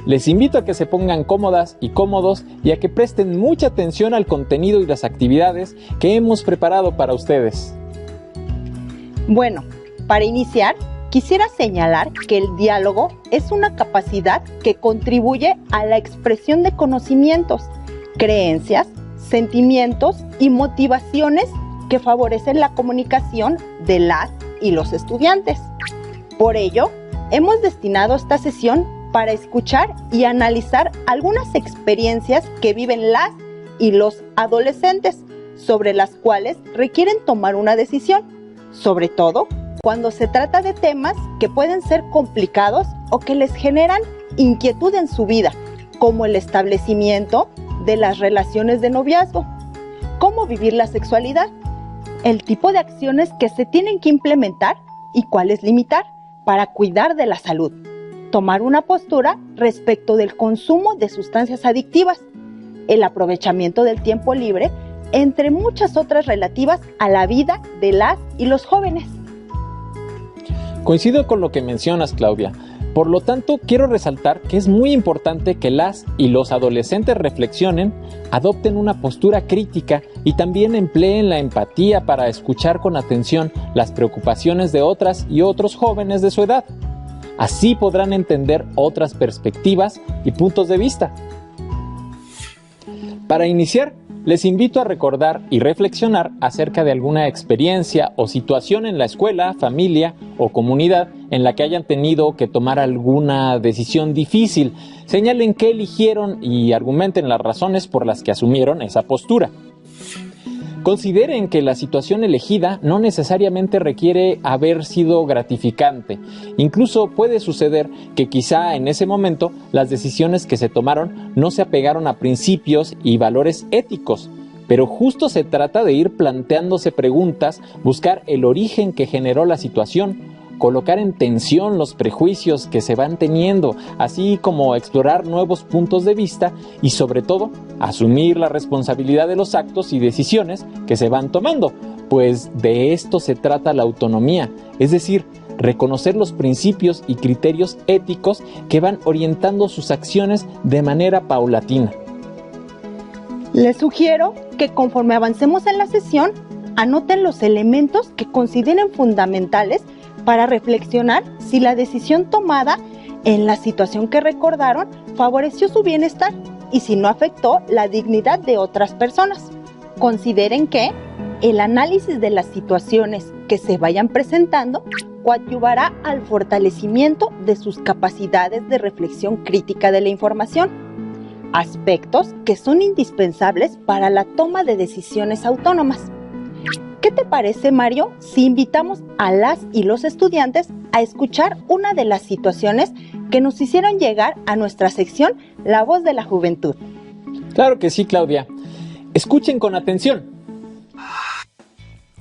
Les invito a que se pongan cómodas y cómodos y a que presten mucha atención al contenido y las actividades que hemos preparado para ustedes. Bueno, para iniciar, quisiera señalar que el diálogo es una capacidad que contribuye a la expresión de conocimientos, creencias, sentimientos y motivaciones que favorecen la comunicación de las y los estudiantes. Por ello, hemos destinado esta sesión para escuchar y analizar algunas experiencias que viven las y los adolescentes, sobre las cuales requieren tomar una decisión, sobre todo cuando se trata de temas que pueden ser complicados o que les generan inquietud en su vida, como el establecimiento de las relaciones de noviazgo, cómo vivir la sexualidad, el tipo de acciones que se tienen que implementar y cuáles limitar para cuidar de la salud, tomar una postura respecto del consumo de sustancias adictivas, el aprovechamiento del tiempo libre, entre muchas otras relativas a la vida de las y los jóvenes. Coincido con lo que mencionas, Claudia. Por lo tanto, quiero resaltar que es muy importante que las y los adolescentes reflexionen, adopten una postura crítica y también empleen la empatía para escuchar con atención las preocupaciones de otras y otros jóvenes de su edad. Así podrán entender otras perspectivas y puntos de vista. Para iniciar, les invito a recordar y reflexionar acerca de alguna experiencia o situación en la escuela, familia o comunidad en la que hayan tenido que tomar alguna decisión difícil. Señalen qué eligieron y argumenten las razones por las que asumieron esa postura. Consideren que la situación elegida no necesariamente requiere haber sido gratificante. Incluso puede suceder que quizá en ese momento las decisiones que se tomaron no se apegaron a principios y valores éticos. Pero justo se trata de ir planteándose preguntas, buscar el origen que generó la situación, colocar en tensión los prejuicios que se van teniendo, así como explorar nuevos puntos de vista y sobre todo asumir la responsabilidad de los actos y decisiones que se van tomando, pues de esto se trata la autonomía, es decir, reconocer los principios y criterios éticos que van orientando sus acciones de manera paulatina. Les sugiero que conforme avancemos en la sesión, anoten los elementos que consideren fundamentales para reflexionar si la decisión tomada en la situación que recordaron favoreció su bienestar y si no afectó la dignidad de otras personas. Consideren que el análisis de las situaciones que se vayan presentando coadyuvará al fortalecimiento de sus capacidades de reflexión crítica de la información, aspectos que son indispensables para la toma de decisiones autónomas. ¿Qué te parece, Mario, si invitamos a las y los estudiantes a escuchar una de las situaciones que nos hicieron llegar a nuestra sección La Voz de la Juventud? Claro que sí, Claudia. Escuchen con atención.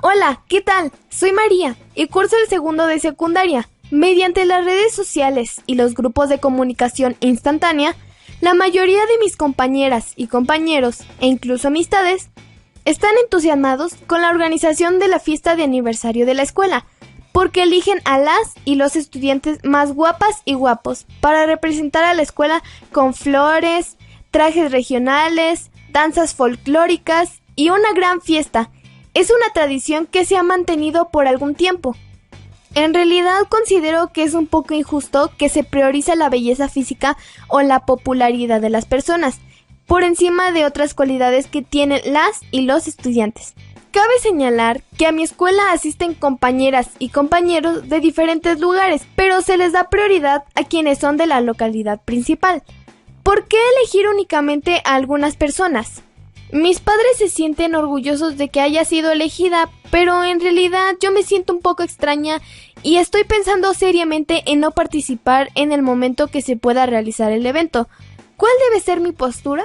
Hola, ¿qué tal? Soy María y curso el segundo de secundaria. Mediante las redes sociales y los grupos de comunicación instantánea, la mayoría de mis compañeras y compañeros, e incluso amistades, están entusiasmados con la organización de la fiesta de aniversario de la escuela, porque eligen a las y los estudiantes más guapas y guapos para representar a la escuela con flores, trajes regionales, danzas folclóricas y una gran fiesta. Es una tradición que se ha mantenido por algún tiempo. En realidad considero que es un poco injusto que se priorice la belleza física o la popularidad de las personas por encima de otras cualidades que tienen las y los estudiantes. Cabe señalar que a mi escuela asisten compañeras y compañeros de diferentes lugares, pero se les da prioridad a quienes son de la localidad principal. ¿Por qué elegir únicamente a algunas personas? Mis padres se sienten orgullosos de que haya sido elegida, pero en realidad yo me siento un poco extraña y estoy pensando seriamente en no participar en el momento que se pueda realizar el evento. ¿Cuál debe ser mi postura?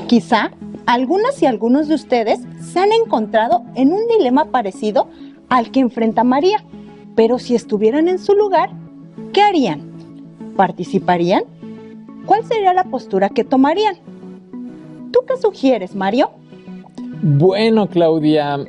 Quizá algunas y algunos de ustedes se han encontrado en un dilema parecido al que enfrenta María, pero si estuvieran en su lugar, ¿qué harían? ¿Participarían? ¿Cuál sería la postura que tomarían? ¿Tú qué sugieres, Mario? Bueno, Claudia,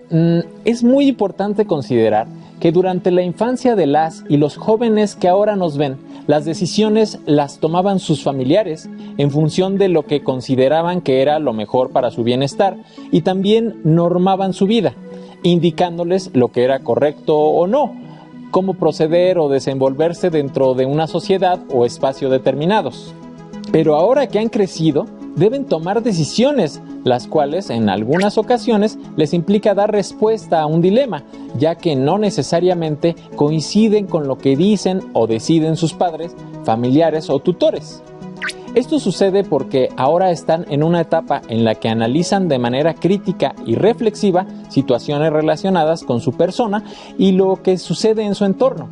es muy importante considerar que durante la infancia de las y los jóvenes que ahora nos ven, las decisiones las tomaban sus familiares en función de lo que consideraban que era lo mejor para su bienestar y también normaban su vida, indicándoles lo que era correcto o no, cómo proceder o desenvolverse dentro de una sociedad o espacio determinados. Pero ahora que han crecido, deben tomar decisiones, las cuales en algunas ocasiones les implica dar respuesta a un dilema, ya que no necesariamente coinciden con lo que dicen o deciden sus padres, familiares o tutores. Esto sucede porque ahora están en una etapa en la que analizan de manera crítica y reflexiva situaciones relacionadas con su persona y lo que sucede en su entorno.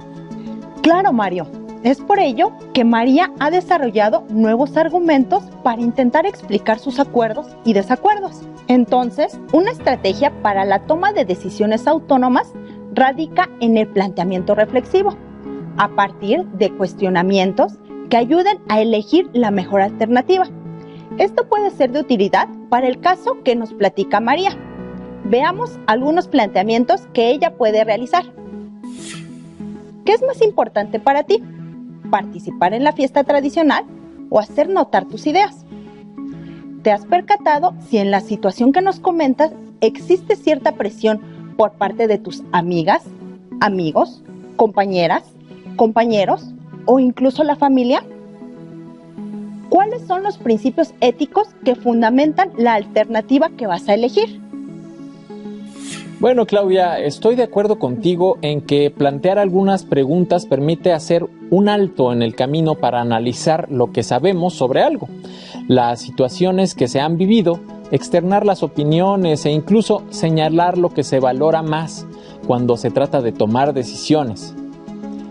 Claro, Mario. Es por ello que María ha desarrollado nuevos argumentos para intentar explicar sus acuerdos y desacuerdos. Entonces, una estrategia para la toma de decisiones autónomas radica en el planteamiento reflexivo, a partir de cuestionamientos que ayuden a elegir la mejor alternativa. Esto puede ser de utilidad para el caso que nos platica María. Veamos algunos planteamientos que ella puede realizar. ¿Qué es más importante para ti? ¿Participar en la fiesta tradicional o hacer notar tus ideas? ¿Te has percatado si en la situación que nos comentas existe cierta presión por parte de tus amigas, amigos, compañeras, compañeros o incluso la familia? ¿Cuáles son los principios éticos que fundamentan la alternativa que vas a elegir? Bueno, Claudia, estoy de acuerdo contigo en que plantear algunas preguntas permite hacer un alto en el camino para analizar lo que sabemos sobre algo, las situaciones que se han vivido, externar las opiniones e incluso señalar lo que se valora más cuando se trata de tomar decisiones.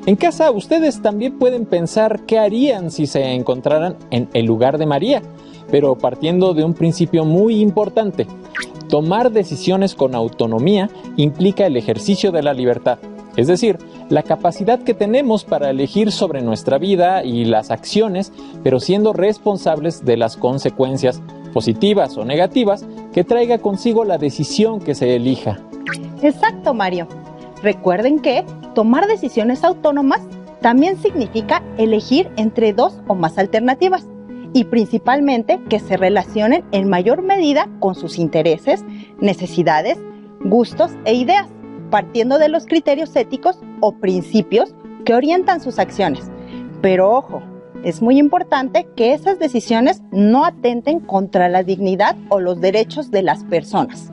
En casa, ustedes también pueden pensar qué harían si se encontraran en el lugar de María, pero partiendo de un principio muy importante. Tomar decisiones con autonomía implica el ejercicio de la libertad, es decir, la capacidad que tenemos para elegir sobre nuestra vida y las acciones, pero siendo responsables de las consecuencias positivas o negativas que traiga consigo la decisión que se elija. Exacto, Mario. Recuerden que tomar decisiones autónomas también significa elegir entre 2 o más alternativas y principalmente que se relacionen en mayor medida con sus intereses, necesidades, gustos e ideas, partiendo de los criterios éticos o principios que orientan sus acciones. Pero ojo, es muy importante que esas decisiones no atenten contra la dignidad o los derechos de las personas.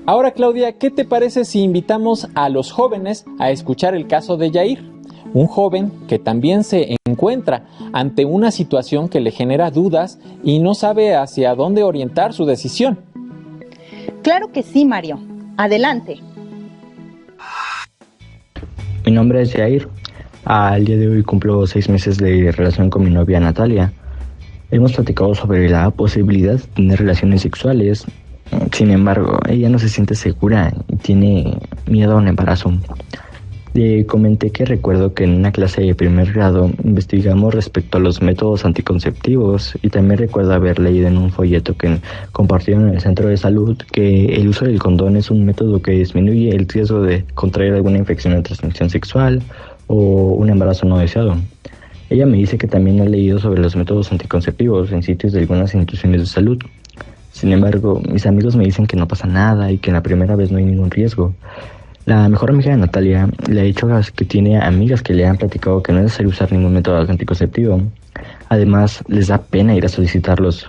Ahora, Claudia, ¿qué te parece si invitamos a los jóvenes a escuchar el caso de Yair? Un joven que también se encuentra ante una situación que le genera dudas y no sabe hacia dónde orientar su decisión. Claro que sí, Mario. Adelante. Mi nombre es Yair. Al día de hoy cumplo 6 meses de relación con mi novia Natalia. Hemos platicado sobre la posibilidad de tener relaciones sexuales. Sin embargo, ella no se siente segura y tiene miedo a un embarazo. Le comenté que recuerdo que en una clase de primer grado investigamos respecto a los métodos anticonceptivos y también recuerdo haber leído en un folleto que compartieron en el centro de salud que el uso del condón es un método que disminuye el riesgo de contraer alguna infección de transmisión sexual o un embarazo no deseado. Ella me dice que también ha leído sobre los métodos anticonceptivos en sitios de algunas instituciones de salud. Sin embargo, mis amigos me dicen que no pasa nada y que en la primera vez no hay ningún riesgo. La mejor amiga de Natalia le ha dicho que tiene amigas que le han platicado que no es necesario usar ningún método anticonceptivo. Además, les da pena ir a solicitarlos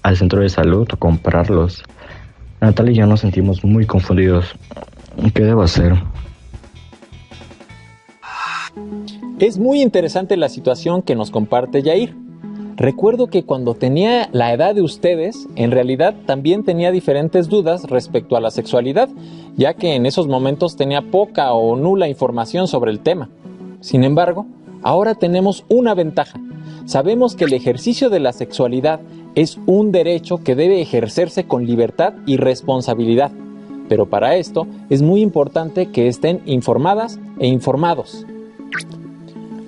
al centro de salud o comprarlos. Natalia y yo nos sentimos muy confundidos. ¿Qué debo hacer? Es muy interesante la situación que nos comparte Yair. Recuerdo que cuando tenía la edad de ustedes, en realidad también tenía diferentes dudas respecto a la sexualidad, ya que en esos momentos tenía poca o nula información sobre el tema. Sin embargo, ahora tenemos una ventaja. Sabemos que el ejercicio de la sexualidad es un derecho que debe ejercerse con libertad y responsabilidad. Pero para esto es muy importante que estén informadas e informados.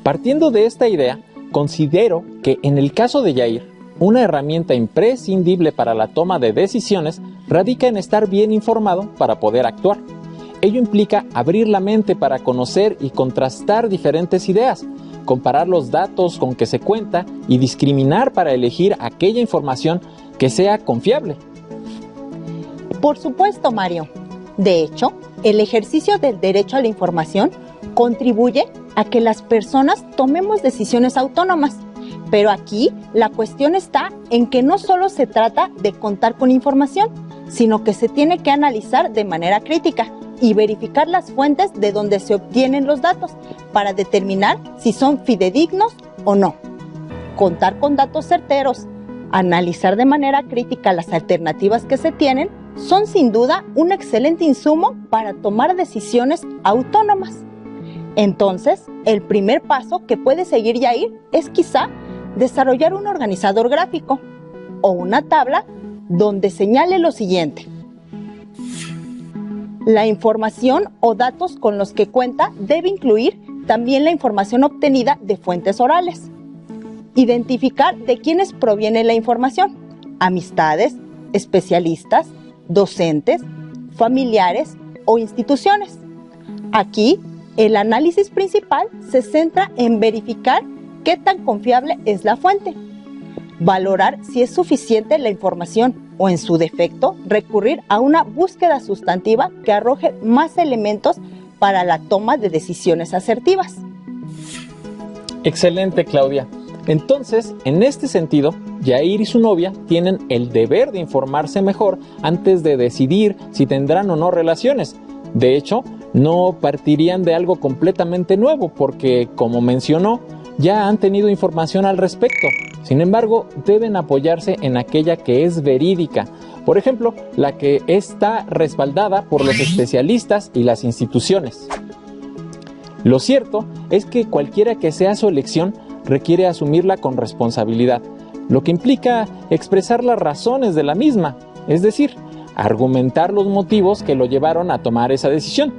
Partiendo de esta idea, considero que en el caso de Yair, una herramienta imprescindible para la toma de decisiones radica en estar bien informado para poder actuar. Ello implica abrir la mente para conocer y contrastar diferentes ideas, comparar los datos con que se cuenta y discriminar para elegir aquella información que sea confiable. Por supuesto, Mario. De hecho, el ejercicio del derecho a la información contribuye a que las personas tomemos decisiones autónomas. Pero aquí la cuestión está en que no solo se trata de contar con información, sino que se tiene que analizar de manera crítica y verificar las fuentes de donde se obtienen los datos para determinar si son fidedignos o no. Contar con datos certeros, analizar de manera crítica las alternativas que se tienen, son sin duda un excelente insumo para tomar decisiones autónomas. Entonces, el primer paso que puede seguir Yair es quizá desarrollar un organizador gráfico o una tabla donde señale lo siguiente. La información o datos con los que cuenta debe incluir también la información obtenida de fuentes orales. Identificar de quiénes proviene la información: amistades, especialistas, docentes, familiares o instituciones. Aquí, el análisis principal se centra en verificar qué tan confiable es la fuente, valorar si es suficiente la información o, en su defecto, recurrir a una búsqueda sustantiva que arroje más elementos para la toma de decisiones asertivas. Excelente, Claudia. Entonces, en este sentido, Yair y su novia tienen el deber de informarse mejor antes de decidir si tendrán o no relaciones. De hecho, no partirían de algo completamente nuevo porque, como mencionó, ya han tenido información al respecto. Sin embargo, deben apoyarse en aquella que es verídica. Por ejemplo, la que está respaldada por los especialistas y las instituciones. Lo cierto es que cualquiera que sea su elección requiere asumirla con responsabilidad, lo que implica expresar las razones de la misma, es decir, argumentar los motivos que lo llevaron a tomar esa decisión.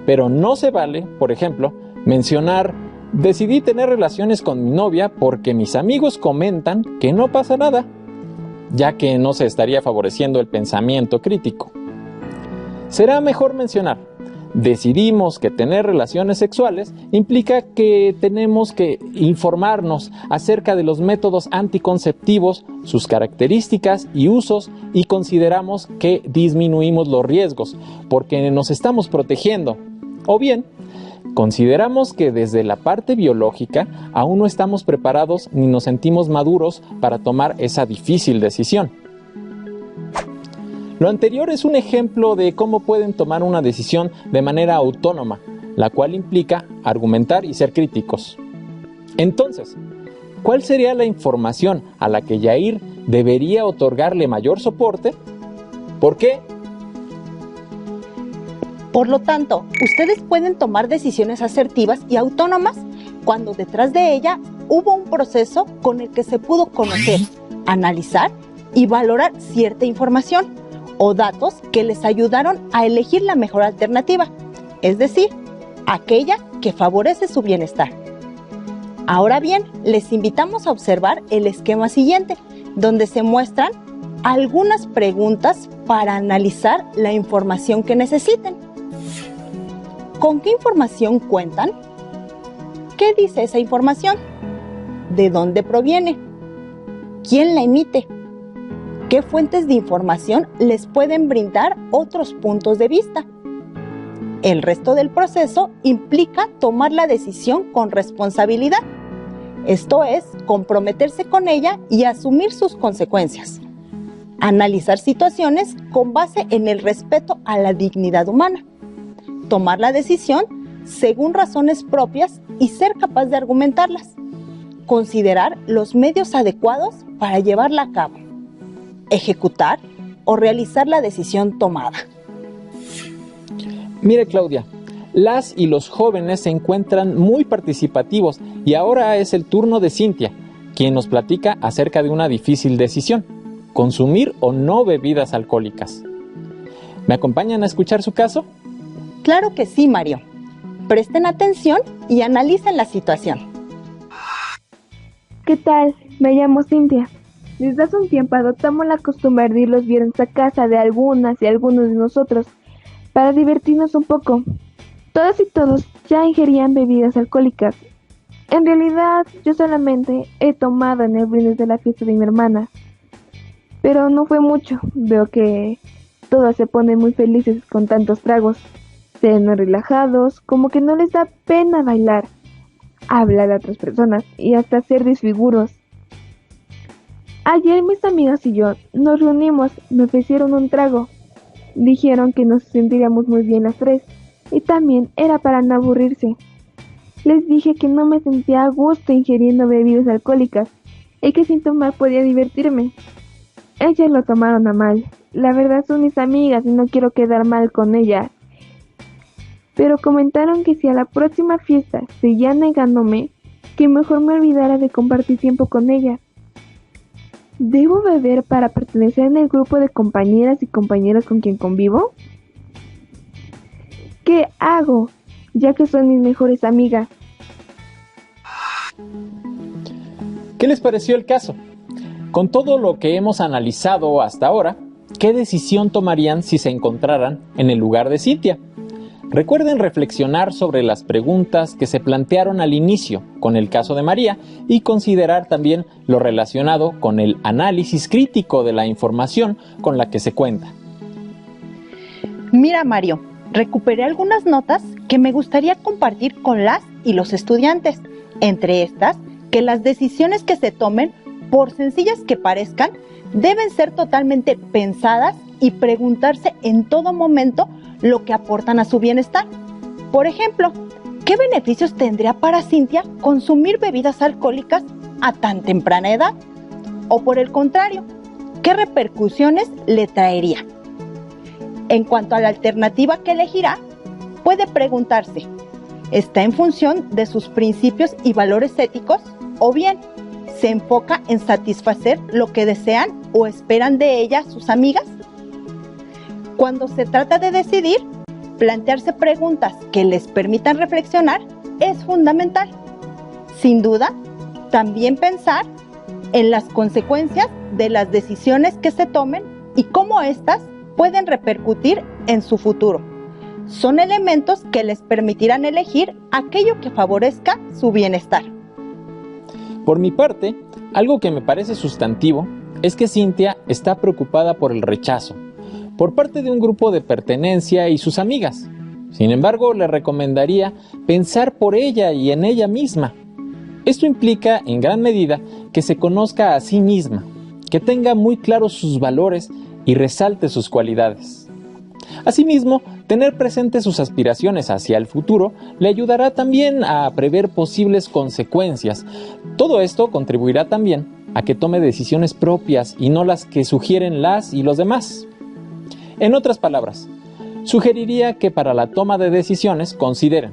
Pero no se vale, por ejemplo, mencionar: decidí tener relaciones con mi novia porque mis amigos comentan que no pasa nada, ya que no se estaría favoreciendo el pensamiento crítico. Será mejor mencionar: decidimos que tener relaciones sexuales implica que tenemos que informarnos acerca de los métodos anticonceptivos, sus características y usos, y consideramos que disminuimos los riesgos porque nos estamos protegiendo. O bien, consideramos que desde la parte biológica aún no estamos preparados ni nos sentimos maduros para tomar esa difícil decisión. Lo anterior es un ejemplo de cómo pueden tomar una decisión de manera autónoma, la cual implica argumentar y ser críticos. Entonces, ¿cuál sería la información a la que Yair debería otorgarle mayor soporte? ¿Por qué? Por lo tanto, ustedes pueden tomar decisiones asertivas y autónomas cuando detrás de ella hubo un proceso con el que se pudo conocer, analizar y valorar cierta información o datos que les ayudaron a elegir la mejor alternativa, es decir, aquella que favorece su bienestar. Ahora bien, les invitamos a observar el esquema siguiente, donde se muestran algunas preguntas para analizar la información que necesiten. ¿Con qué información cuentan? ¿Qué dice esa información? ¿De dónde proviene? ¿Quién la emite? ¿Qué fuentes de información les pueden brindar otros puntos de vista? El resto del proceso implica tomar la decisión con responsabilidad, esto es, comprometerse con ella y asumir sus consecuencias. Analizar situaciones con base en el respeto a la dignidad humana. Tomar la decisión según razones propias y ser capaz de argumentarlas. Considerar los medios adecuados para llevarla a cabo. Ejecutar o realizar la decisión tomada. Mire, Claudia, las y los jóvenes se encuentran muy participativos y ahora es el turno de Cintia, quien nos platica acerca de una difícil decisión: consumir o no bebidas alcohólicas. ¿Me acompañan a escuchar su caso? Claro que sí, Mario. Presten atención y analicen la situación. ¿Qué tal? Me llamo Cintia. Desde hace un tiempo adoptamos la costumbre de ir los viernes a casa de algunas y algunos de nosotros para divertirnos un poco. Todas y todos ya ingerían bebidas alcohólicas. En realidad, yo solamente he tomado en el brindis de la fiesta de mi hermana. Pero no fue mucho. Veo que todos se ponen muy felices con tantos tragos. Se ven relajados, como que no les da pena bailar, hablar a otras personas y hasta hacer desfiguros. Ayer mis amigas y yo nos reunimos, me ofrecieron un trago. Dijeron que nos sentiríamos muy bien las tres y también era para no aburrirse. Les dije que no me sentía a gusto ingiriendo bebidas alcohólicas y que sin tomar podía divertirme. Ellas lo tomaron a mal. La verdad son mis amigas y no quiero quedar mal con ellas. Pero comentaron que si a la próxima fiesta seguían negándome, que mejor me olvidara de compartir tiempo con ellas. ¿Debo beber para pertenecer en el grupo de compañeras y compañeros con quien convivo? ¿Qué hago, ya que son mis mejores amigas? ¿Qué les pareció el caso? Con todo lo que hemos analizado hasta ahora, ¿qué decisión tomarían si se encontraran en el lugar de Cintia? Recuerden reflexionar sobre las preguntas que se plantearon al inicio con el caso de María y considerar también lo relacionado con el análisis crítico de la información con la que se cuenta. Mira, Mario, recuperé algunas notas que me gustaría compartir con las y los estudiantes. Entre estas, que las decisiones que se tomen, por sencillas que parezcan, deben ser totalmente pensadas y preguntarse en todo momento lo que aportan a su bienestar. Por ejemplo, ¿qué beneficios tendría para Cintia consumir bebidas alcohólicas a tan temprana edad? O por el contrario, ¿qué repercusiones le traería? En cuanto a la alternativa que elegirá, puede preguntarse, ¿está en función de sus principios y valores éticos? ¿O bien se enfoca en satisfacer lo que desean o esperan de ella sus amigas? Cuando se trata de decidir, plantearse preguntas que les permitan reflexionar es fundamental. Sin duda, también pensar en las consecuencias de las decisiones que se tomen y cómo éstas pueden repercutir en su futuro. Son elementos que les permitirán elegir aquello que favorezca su bienestar. Por mi parte, algo que me parece sustantivo es que Cintia está preocupada por el rechazo, por parte de un grupo de pertenencia y sus amigas. Sin embargo, le recomendaría pensar por ella y en ella misma. Esto implica, en gran medida, que se conozca a sí misma, que tenga muy claros sus valores y resalte sus cualidades. Asimismo, tener presentes sus aspiraciones hacia el futuro le ayudará también a prever posibles consecuencias. Todo esto contribuirá también a que tome decisiones propias y no las que sugieren las y los demás. En otras palabras, sugeriría que para la toma de decisiones consideren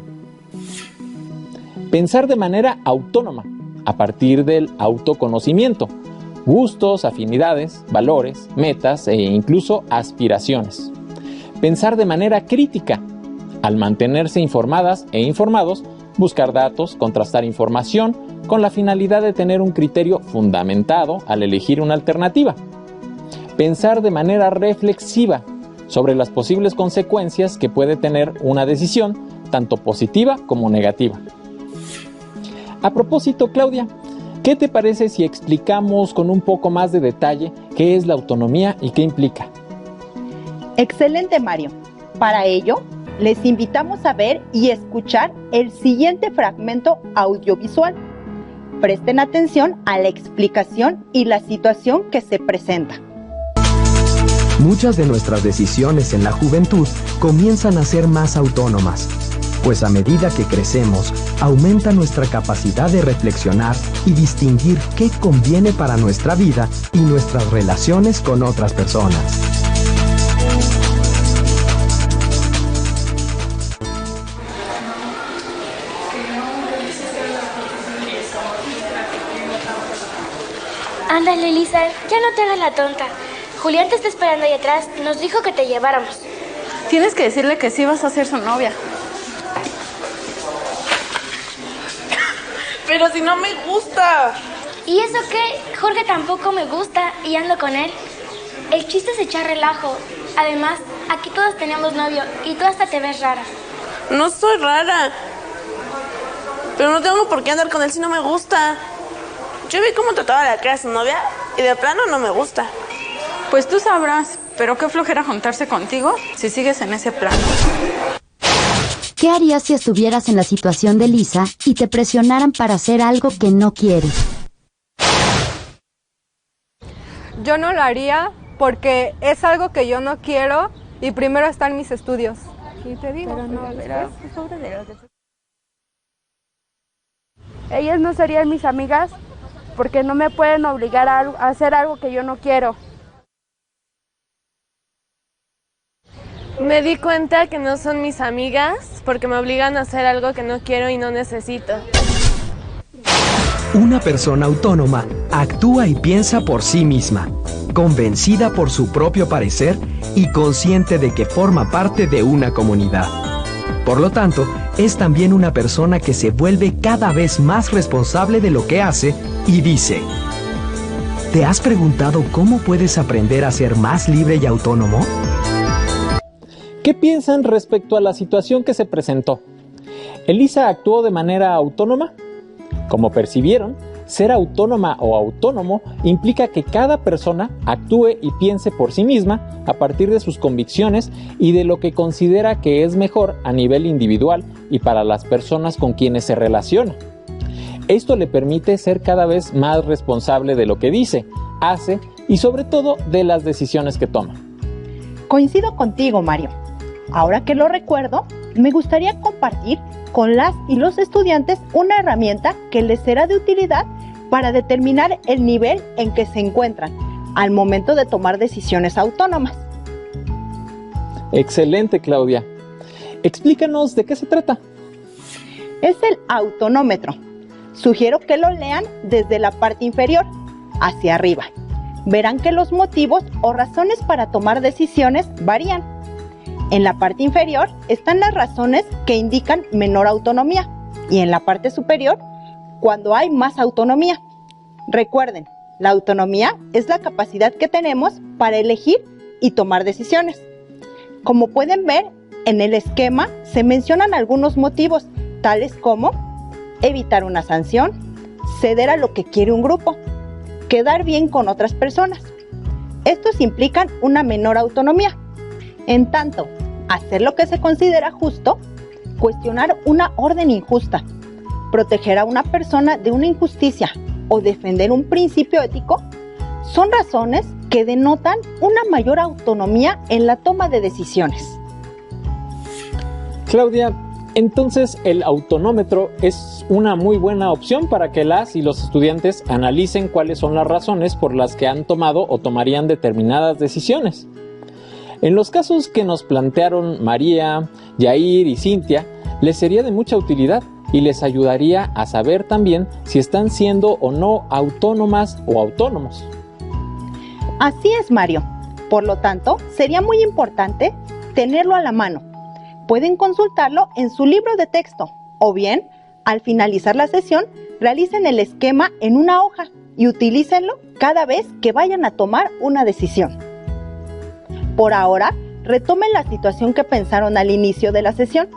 pensar de manera autónoma, a partir del autoconocimiento, gustos, afinidades, valores, metas e incluso aspiraciones. Pensar de manera crítica, al mantenerse informadas e informados, buscar datos, contrastar información, con la finalidad de tener un criterio fundamentado al elegir una alternativa. Pensar de manera reflexiva sobre las posibles consecuencias que puede tener una decisión, tanto positiva como negativa. A propósito, Claudia, ¿qué te parece si explicamos con un poco más de detalle qué es la autonomía y qué implica? Excelente, Mario. Para ello, les invitamos a ver y escuchar el siguiente fragmento audiovisual. Presten atención a la explicación y la situación que se presenta. Muchas de nuestras decisiones en la juventud comienzan a ser más autónomas, pues a medida que crecemos, aumenta nuestra capacidad de reflexionar y distinguir qué conviene para nuestra vida y nuestras relaciones con otras personas. Ándale, Lisa, ya no te hagas la tonta. Julián te está esperando ahí atrás. Nos dijo que te lleváramos. Tienes que decirle que sí vas a ser su novia. Pero si no me gusta. ¿Y eso qué? Jorge tampoco me gusta y ando con él. El chiste es echar relajo. Además, aquí todos tenemos novio y tú hasta te ves rara. No soy rara. Pero no tengo por qué andar con él si no me gusta. Yo vi cómo trataba la cara a su novia y de plano no me gusta. Pues tú sabrás, pero qué flojera juntarse contigo si sigues en ese plan. ¿Qué harías si estuvieras en la situación de Lisa y te presionaran para hacer algo que no quieres? Yo no lo haría porque es algo que yo no quiero y primero están mis estudios. Y te digo, ellas no serían mis amigas porque no me pueden obligar a hacer algo que yo no quiero. Me di cuenta que no son mis amigas porque me obligan a hacer algo que no quiero y no necesito. Una persona autónoma actúa y piensa por sí misma, convencida por su propio parecer y consciente de que forma parte de una comunidad. Por lo tanto, es también una persona que se vuelve cada vez más responsable de lo que hace y dice: ¿te has preguntado cómo puedes aprender a ser más libre y autónomo? ¿Qué piensan respecto a la situación que se presentó? ¿Elisa actuó de manera autónoma? Como percibieron, ser autónoma o autónomo implica que cada persona actúe y piense por sí misma a partir de sus convicciones y de lo que considera que es mejor a nivel individual y para las personas con quienes se relaciona. Esto le permite ser cada vez más responsable de lo que dice, hace y sobre todo de las decisiones que toma. Coincido contigo, Mario. Ahora que lo recuerdo, me gustaría compartir con las y los estudiantes una herramienta que les será de utilidad para determinar el nivel en que se encuentran al momento de tomar decisiones autónomas. Excelente, Claudia. Explícanos de qué se trata. Es el autonómetro. Sugiero que lo lean desde la parte inferior hacia arriba. Verán que los motivos o razones para tomar decisiones varían. En la parte inferior están las razones que indican menor autonomía y en la parte superior cuando hay más autonomía. Recuerden, la autonomía es la capacidad que tenemos para elegir y tomar decisiones. Como pueden ver, En el esquema se mencionan algunos motivos, tales como evitar una sanción, ceder a lo que quiere un grupo, quedar bien con otras personas. Estos implican una menor autonomía. En tanto, hacer lo que se considera justo, cuestionar una orden injusta, proteger a una persona de una injusticia o defender un principio ético, son razones que denotan una mayor autonomía en la toma de decisiones. Claudia, entonces el autonómetro es una muy buena opción para que las y los estudiantes analicen cuáles son las razones por las que han tomado o tomarían determinadas decisiones. En los casos que nos plantearon María, Yair y Cintia, les sería de mucha utilidad y les ayudaría a saber también si están siendo o no autónomas o autónomos. Así es, Mario. Por lo tanto, sería muy importante tenerlo a la mano. Pueden consultarlo en su libro de texto o bien, al finalizar la sesión, realicen el esquema en una hoja y utilícenlo cada vez que vayan a tomar una decisión. Por ahora, retomen la situación que pensaron al inicio de la sesión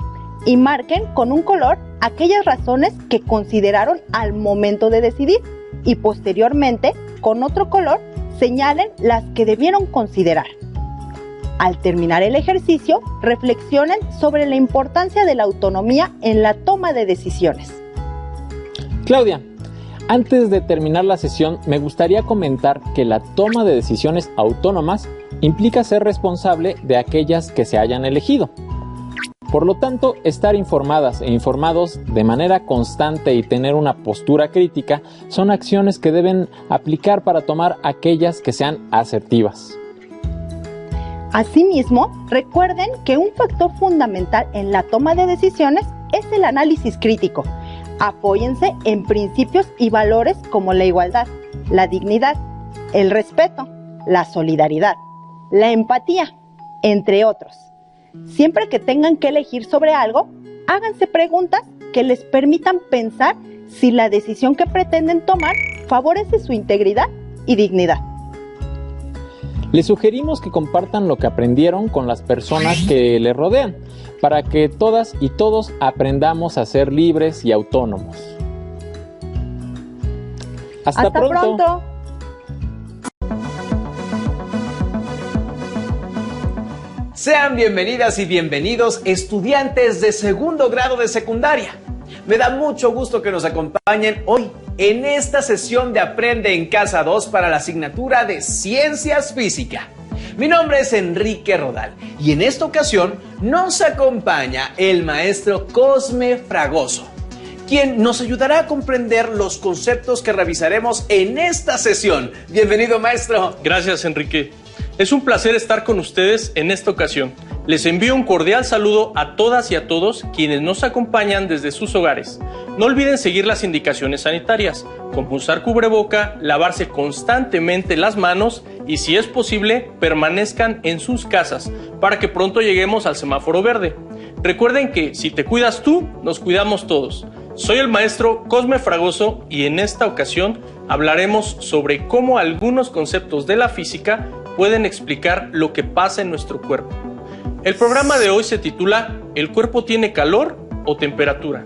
y marquen con un color aquellas razones que consideraron al momento de decidir y posteriormente, con otro color, señalen las que debieron considerar. Al terminar el ejercicio, reflexionen sobre la importancia de la autonomía en la toma de decisiones. Claudia, antes de terminar la sesión, me gustaría comentar que la toma de decisiones autónomas implica ser responsable de aquellas que se hayan elegido. Por lo tanto, estar informadas e informados de manera constante y tener una postura crítica son acciones que deben aplicar para tomar aquellas que sean asertivas. Asimismo, recuerden que un factor fundamental en la toma de decisiones es el análisis crítico. Apóyense en principios y valores como la igualdad, la dignidad, el respeto, la solidaridad, la empatía, entre otros. Siempre que tengan que elegir sobre algo, háganse preguntas que les permitan pensar si la decisión que pretenden tomar favorece su integridad y dignidad. Les sugerimos que compartan lo que aprendieron con las personas que les rodean, para que todas y todos aprendamos a ser libres y autónomos. Hasta pronto. Sean bienvenidas y bienvenidos estudiantes de segundo grado de secundaria. Me da mucho gusto que nos acompañen hoy en esta sesión de Aprende en Casa 2 para la asignatura de Ciencias Física. Mi nombre es Enrique Rodal y en esta ocasión nos acompaña el maestro Cosme Fragoso, quien nos ayudará a comprender los conceptos que revisaremos en esta sesión. Bienvenido, maestro. Gracias, Enrique. Es un placer estar con ustedes en esta ocasión. Les envío un cordial saludo a todas y a todos quienes nos acompañan desde sus hogares. No olviden seguir las indicaciones sanitarias, como usar cubreboca, lavarse constantemente las manos y, si es posible, permanezcan en sus casas para que pronto lleguemos al semáforo verde. Recuerden que si te cuidas tú, nos cuidamos todos. Soy el maestro Cosme Fragoso y en esta ocasión hablaremos sobre cómo algunos conceptos de la física pueden explicar lo que pasa en nuestro cuerpo. El programa de hoy se titula ¿El cuerpo tiene calor o temperatura?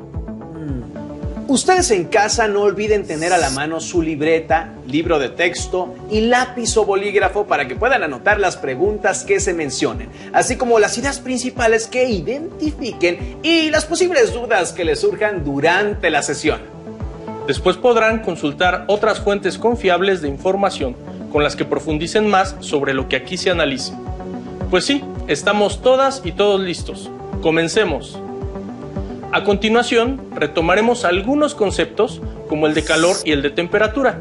Ustedes en casa no olviden tener a la mano su libreta, libro de texto y lápiz o bolígrafo para que puedan anotar las preguntas que se mencionen, así como las ideas principales que identifiquen y las posibles dudas que les surjan durante la sesión. Después podrán consultar otras fuentes confiables de información con las que profundicen más sobre lo que aquí se analice. Pues sí, estamos todas y todos listos. Comencemos. A continuación, retomaremos algunos conceptos como el de calor y el de temperatura,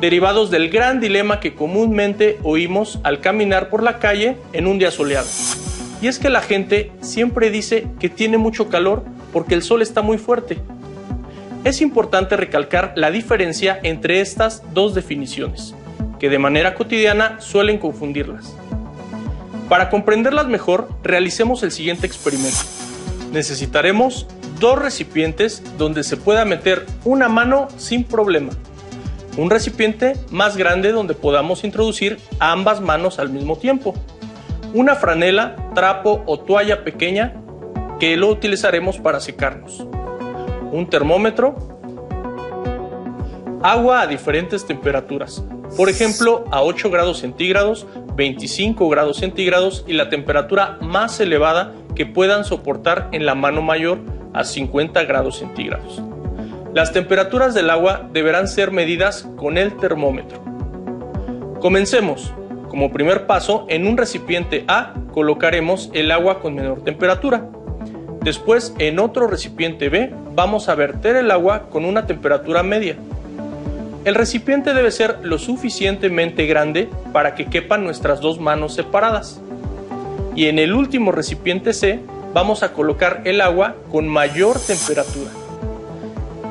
derivados del gran dilema que comúnmente oímos al caminar por la calle en un día soleado. Y es que la gente siempre dice que tiene mucho calor porque el sol está muy fuerte. Es importante recalcar la diferencia entre estas dos definiciones, que de manera cotidiana suelen confundirlas. Para comprenderlas mejor, realicemos el siguiente experimento. Necesitaremos 2 recipientes donde se pueda meter una mano sin problema. Un recipiente más grande donde podamos introducir ambas manos al mismo tiempo. una franela, trapo o toalla pequeña que lo utilizaremos para secarnos, un termómetro, agua a diferentes temperaturas, por ejemplo a 8 grados centígrados, 25 grados centígrados y la temperatura más elevada que puedan soportar en la mano mayor a 50 grados centígrados. Las temperaturas del agua deberán ser medidas con el termómetro. Comencemos. Como primer paso, en un recipiente A colocaremos el agua con menor temperatura. Después, en otro recipiente B, vamos a verter el agua con una temperatura media. El recipiente debe ser lo suficientemente grande para que quepan nuestras dos manos separadas. Y en el último recipiente C, vamos a colocar el agua con mayor temperatura.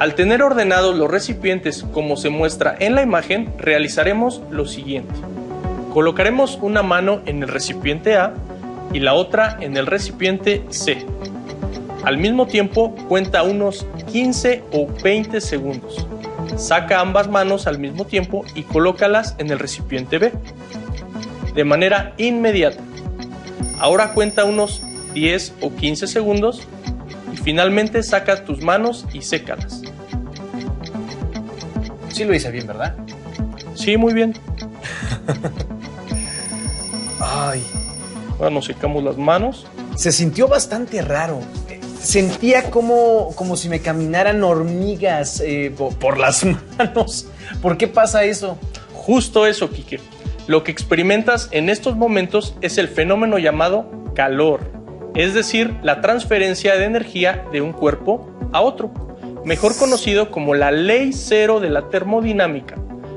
Al tener ordenados los recipientes como se muestra en la imagen, realizaremos lo siguiente. Colocaremos una mano en el recipiente A y la otra en el recipiente C. Al mismo tiempo, cuenta unos 15 o 20 segundos. Saca ambas manos al mismo tiempo y colócalas en el recipiente B. De manera inmediata. Ahora cuenta unos 10 o 15 segundos y finalmente saca tus manos y sécalas. Sí lo hice bien, ¿verdad? Sí, muy bien. Ay. Ahora nos secamos las manos. Se sintió bastante raro. Sentía como si me caminaran hormigas por las manos. ¿Por qué pasa eso? Justo eso, Quique. Lo que experimentas en estos momentos es el fenómeno llamado calor, es decir, la transferencia de energía de un cuerpo a otro, mejor conocido como la ley cero de la termodinámica,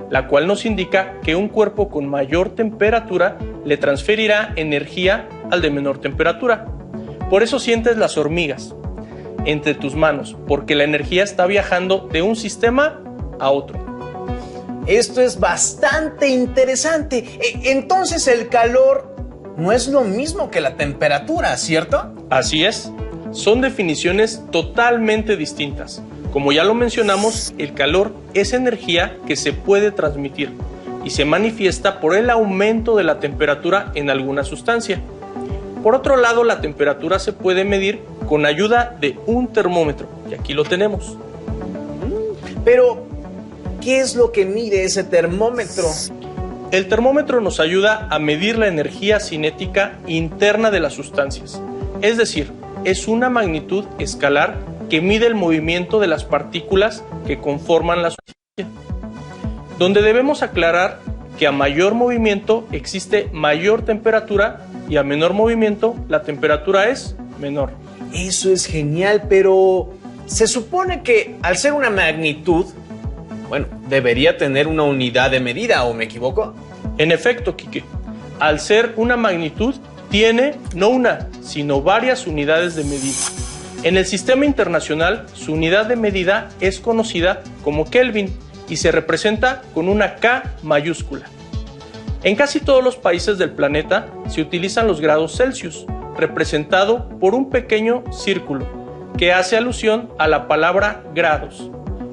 la cual nos indica que un cuerpo con mayor temperatura le transferirá energía al de menor temperatura. Por eso sientes las hormigas entre tus manos, porque la energía está viajando de un sistema a otro. Esto es bastante interesante. Entonces el calor no es lo mismo que la temperatura, ¿cierto? Así es. Son definiciones totalmente distintas. Como ya lo mencionamos, el calor es energía que se puede transmitir y se manifiesta por el aumento de la temperatura en alguna sustancia. Por otro lado, la temperatura se puede medir con ayuda de un termómetro, y aquí lo tenemos. Pero, ¿qué es lo que mide ese termómetro? El termómetro nos ayuda a medir la energía cinética interna de las sustancias, es decir, es una magnitud escalar que mide el movimiento de las partículas que conforman la sustancia, donde debemos aclarar que a mayor movimiento existe mayor temperatura y a menor movimiento la temperatura es menor. Eso es genial, pero se supone que al ser una magnitud, bueno, debería tener una unidad de medida, ¿o me equivoco? En efecto, Quique, al ser una magnitud tiene no una, sino varias unidades de medida. En el sistema internacional, su unidad de medida es conocida como Kelvin y se representa con una K mayúscula. En casi todos los países del planeta se utilizan los grados Celsius, representado por un pequeño círculo que hace alusión a la palabra grados,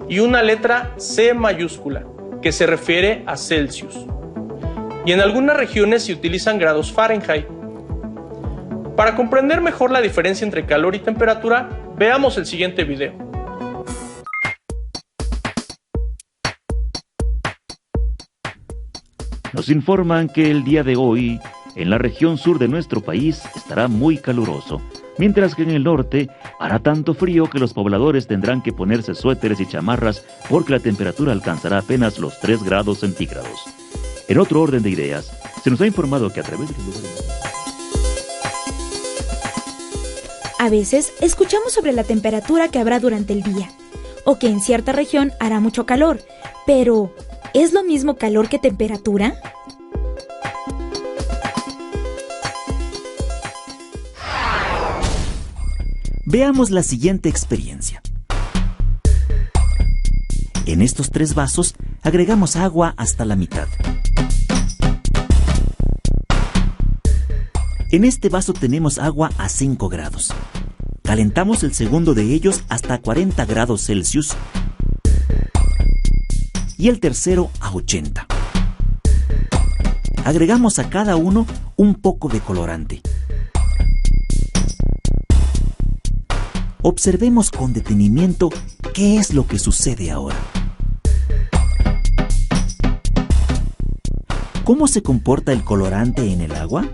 y una letra C mayúscula que se refiere a Celsius. Y en algunas regiones se utilizan grados Fahrenheit. Para comprender mejor la diferencia entre calor y temperatura, veamos el siguiente video. Nos informan que el día de hoy, en la región sur de nuestro país, estará muy caluroso, mientras que en el norte hará tanto frío que los pobladores tendrán que ponerse suéteres y chamarras porque la temperatura alcanzará apenas los 3 grados centígrados. En otro orden de ideas, se nos ha informado que a través de los lugares... A veces escuchamos sobre la temperatura que habrá durante el día, o que en cierta región hará mucho calor, pero ¿es lo mismo calor que temperatura? Veamos la siguiente experiencia. En estos 3 vasos agregamos agua hasta la mitad. En este vaso tenemos agua a 5 grados. Calentamos el segundo de ellos hasta 40 grados Celsius y el tercero a 80. Agregamos a cada uno un poco de colorante. Observemos con detenimiento qué es lo que sucede ahora. ¿Cómo se comporta el colorante en el agua?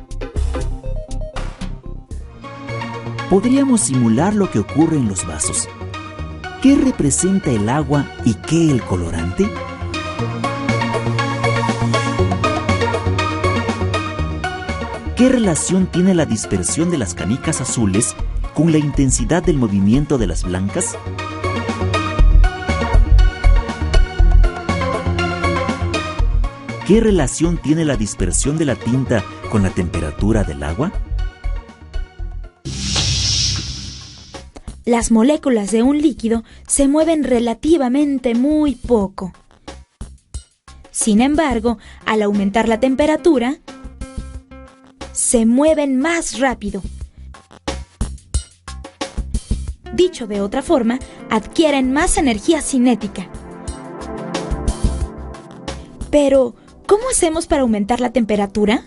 Podríamos simular lo que ocurre en los vasos. ¿Qué representa el agua y qué el colorante? ¿Qué relación tiene la dispersión de las canicas azules con la intensidad del movimiento de las blancas? ¿Qué relación tiene la dispersión de la tinta con la temperatura del agua? Las moléculas de un líquido se mueven relativamente muy poco. Sin embargo, al aumentar la temperatura, se mueven más rápido. Dicho de otra forma, adquieren más energía cinética. Pero, ¿cómo hacemos para aumentar la temperatura?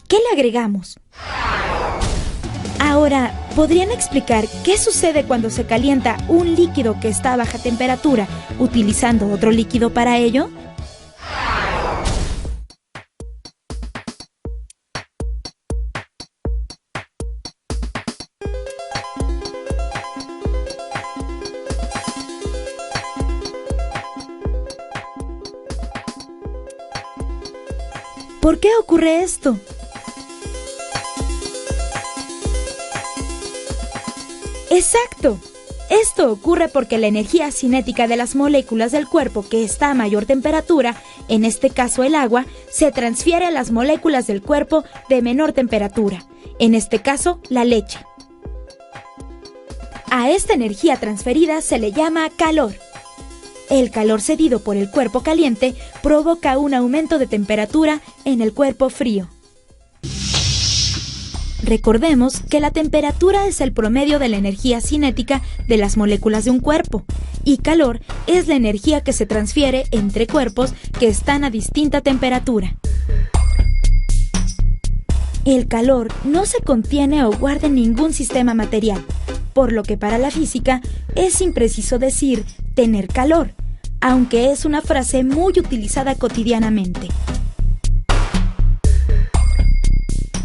¿Qué le agregamos? Ahora, ¿podrían explicar qué sucede cuando se calienta un líquido que está a baja temperatura utilizando otro líquido para ello? ¿Por qué ocurre esto? ¡Exacto! Esto ocurre porque la energía cinética de las moléculas del cuerpo que está a mayor temperatura, en este caso el agua, se transfiere a las moléculas del cuerpo de menor temperatura, en este caso la leche. A esta energía transferida se le llama calor. El calor cedido por el cuerpo caliente provoca un aumento de temperatura en el cuerpo frío. Recordemos que la temperatura es el promedio de la energía cinética de las moléculas de un cuerpo, y calor es la energía que se transfiere entre cuerpos que están a distinta temperatura. El calor no se contiene o guarda en ningún sistema material, por lo que para la física es impreciso decir tener calor, aunque es una frase muy utilizada cotidianamente.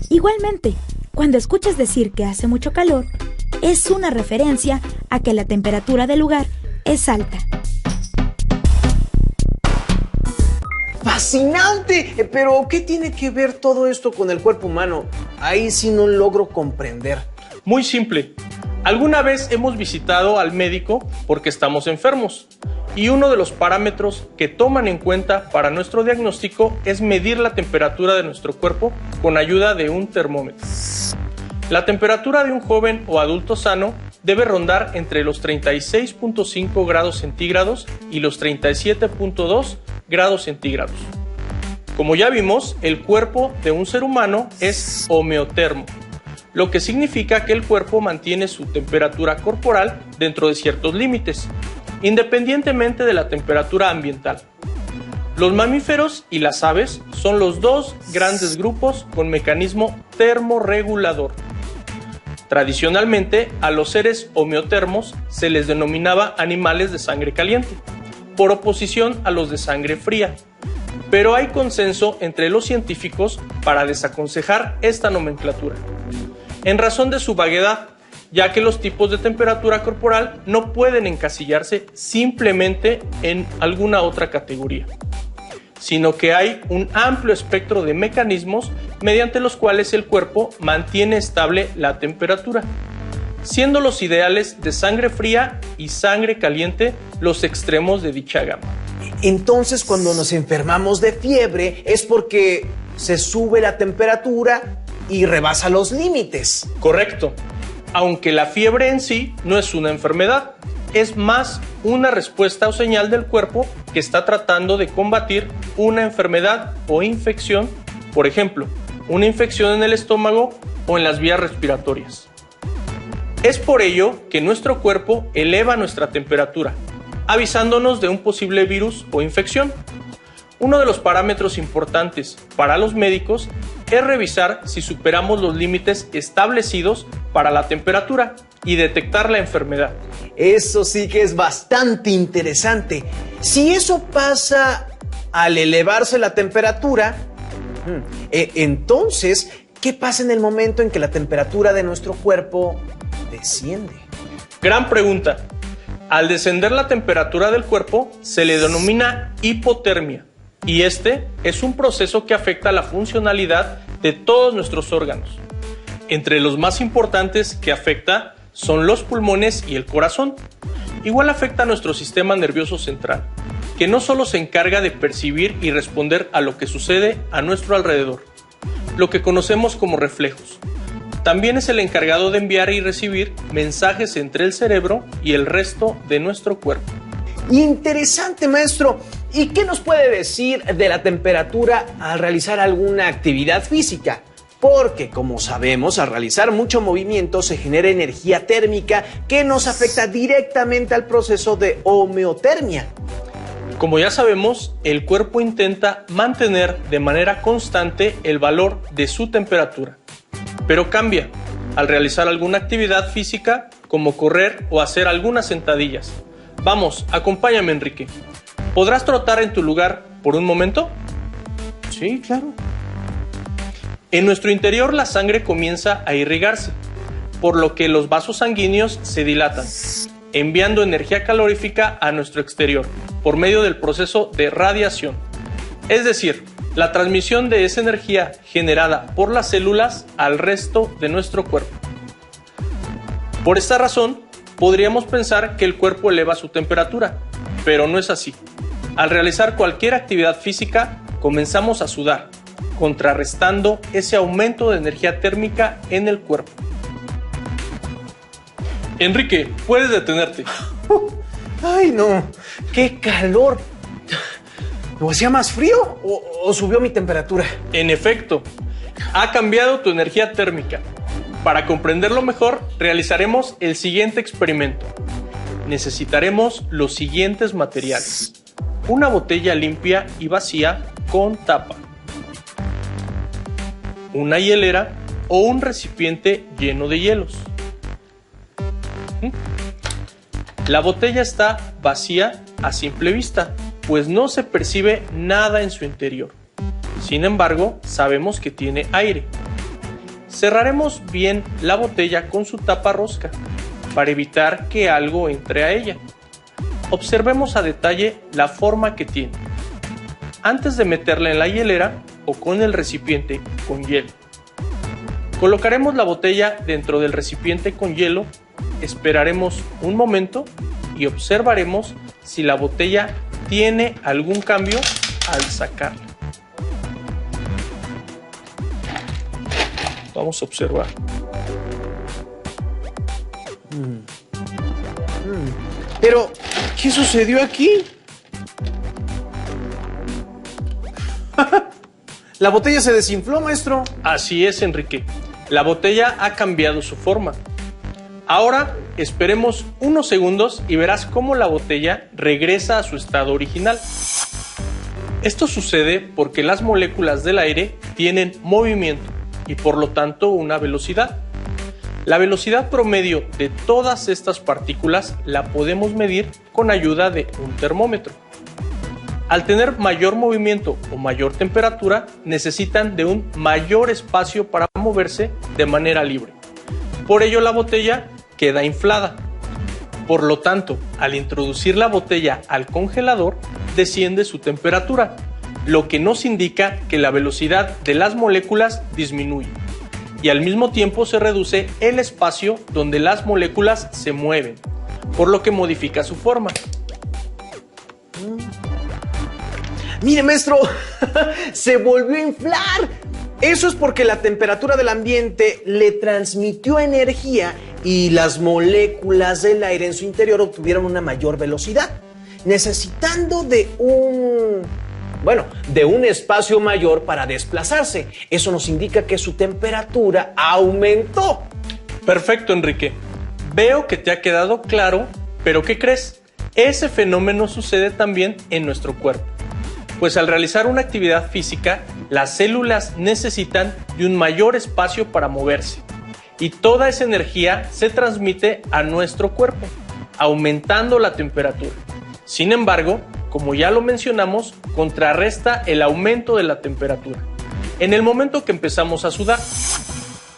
Igualmente, cuando escuchas decir que hace mucho calor, es una referencia a que la temperatura del lugar es alta. ¡Fascinante! Pero, ¿qué tiene que ver todo esto con el cuerpo humano? Ahí sí no logro comprender. Muy simple. Alguna vez hemos visitado al médico porque estamos enfermos. Y uno de los parámetros que toman en cuenta para nuestro diagnóstico es medir la temperatura de nuestro cuerpo con ayuda de un termómetro. La temperatura de un joven o adulto sano debe rondar entre los 36.5 grados centígrados y los 37.2 grados centígrados. Como ya vimos, el cuerpo de un ser humano es homeotermo, lo que significa que el cuerpo mantiene su temperatura corporal dentro de ciertos límites, independientemente de la temperatura ambiental. Los mamíferos y las aves son los dos grandes grupos con mecanismo termorregulador. Tradicionalmente, a los seres homeotermos se les denominaba animales de sangre caliente, por oposición a los de sangre fría. Pero hay consenso entre los científicos para desaconsejar esta nomenclatura, en razón de su vaguedad, ya que los tipos de temperatura corporal no pueden encasillarse simplemente en alguna otra categoría, sino que hay un amplio espectro de mecanismos mediante los cuales el cuerpo mantiene estable la temperatura, siendo los ideales de sangre fría y sangre caliente los extremos de dicha gama. Entonces, cuando nos enfermamos de fiebre es porque se sube la temperatura y rebasa los límites. Correcto. Aunque la fiebre en sí no es una enfermedad, es más una respuesta o señal del cuerpo que está tratando de combatir una enfermedad o infección, por ejemplo, una infección en el estómago o en las vías respiratorias. Es por ello que nuestro cuerpo eleva nuestra temperatura, avisándonos de un posible virus o infección. Uno de los parámetros importantes para los médicos es revisar si superamos los límites establecidos para la temperatura y detectar la enfermedad. Eso sí que es bastante interesante. Si eso pasa al elevarse la temperatura, entonces, ¿qué pasa en el momento en que la temperatura de nuestro cuerpo desciende? Gran pregunta. Al descender la temperatura del cuerpo se le denomina hipotermia y este es un proceso que afecta la funcionalidad de todos nuestros órganos. Entre los más importantes que afecta son los pulmones y el corazón. Igual afecta a nuestro sistema nervioso central, que no solo se encarga de percibir y responder a lo que sucede a nuestro alrededor, lo que conocemos como reflejos. También es el encargado de enviar y recibir mensajes entre el cerebro y el resto de nuestro cuerpo. Interesante, maestro. ¿Y qué nos puede decir de la temperatura al realizar alguna actividad física? Porque, como sabemos, al realizar mucho movimiento se genera energía térmica que nos afecta directamente al proceso de homeotermia. Como ya sabemos, el cuerpo intenta mantener de manera constante el valor de su temperatura, pero cambia al realizar alguna actividad física como correr o hacer algunas sentadillas. Vamos, acompáñame, Enrique. ¿Podrás trotar en tu lugar por un momento? Sí, claro. En nuestro interior la sangre comienza a irrigarse, por lo que los vasos sanguíneos se dilatan, enviando energía calorífica a nuestro exterior por medio del proceso de radiación. Es decir, la transmisión de esa energía generada por las células al resto de nuestro cuerpo. Por esta razón, podríamos pensar que el cuerpo eleva su temperatura, pero no es así. Al realizar cualquier actividad física, comenzamos a sudar, contrarrestando ese aumento de energía térmica en el cuerpo. Enrique, puedes detenerte. ¡Ay, no! ¡Qué calor! ¿O hacía más frío o subió mi temperatura? En efecto, ha cambiado tu energía térmica. Para comprenderlo mejor, realizaremos el siguiente experimento. Necesitaremos los siguientes materiales: una botella limpia y vacía con tapa, una hielera o un recipiente lleno de hielos. La botella está vacía a simple vista, pues no se percibe nada en su interior. Sin embargo, sabemos que tiene aire. Cerraremos bien la botella con su tapa rosca para evitar que algo entre a ella. Observemos a detalle la forma que tiene. Antes de meterla en la hielera o con el recipiente con hielo, colocaremos la botella dentro del recipiente con hielo, esperaremos un momento y observaremos si la botella tiene algún cambio al sacarla. Vamos a observar. Pero, ¿qué sucedió aquí? La botella se desinfló, maestro. Así es, Enrique. La botella ha cambiado su forma. Ahora esperemos unos segundos y verás cómo la botella regresa a su estado original. Esto sucede porque las moléculas del aire tienen movimiento y por lo tanto una velocidad. La velocidad promedio de todas estas partículas la podemos medir con ayuda de un termómetro. Al tener mayor movimiento o mayor temperatura, necesitan de un mayor espacio para moverse de manera libre. Por ello la botella queda inflada. Por lo tanto, al introducir la botella al congelador, desciende su temperatura, lo que nos indica que la velocidad de las moléculas disminuye y al mismo tiempo se reduce el espacio donde las moléculas se mueven, por lo que modifica su forma. ¡Mire, maestro! ¡Se volvió a inflar! Eso es porque la temperatura del ambiente le transmitió energía y las moléculas del aire en su interior obtuvieron una mayor velocidad, necesitando de un espacio mayor para desplazarse. Eso nos indica que su temperatura aumentó. Perfecto, Enrique. Veo que te ha quedado claro, pero ¿qué crees? Ese fenómeno sucede también en nuestro cuerpo. pues al realizar una actividad física, las células necesitan de un mayor espacio para moverse y toda esa energía se transmite a nuestro cuerpo, aumentando la temperatura. Sin embargo, como ya lo mencionamos, contrarresta el aumento de la temperatura en el momento que empezamos a sudar.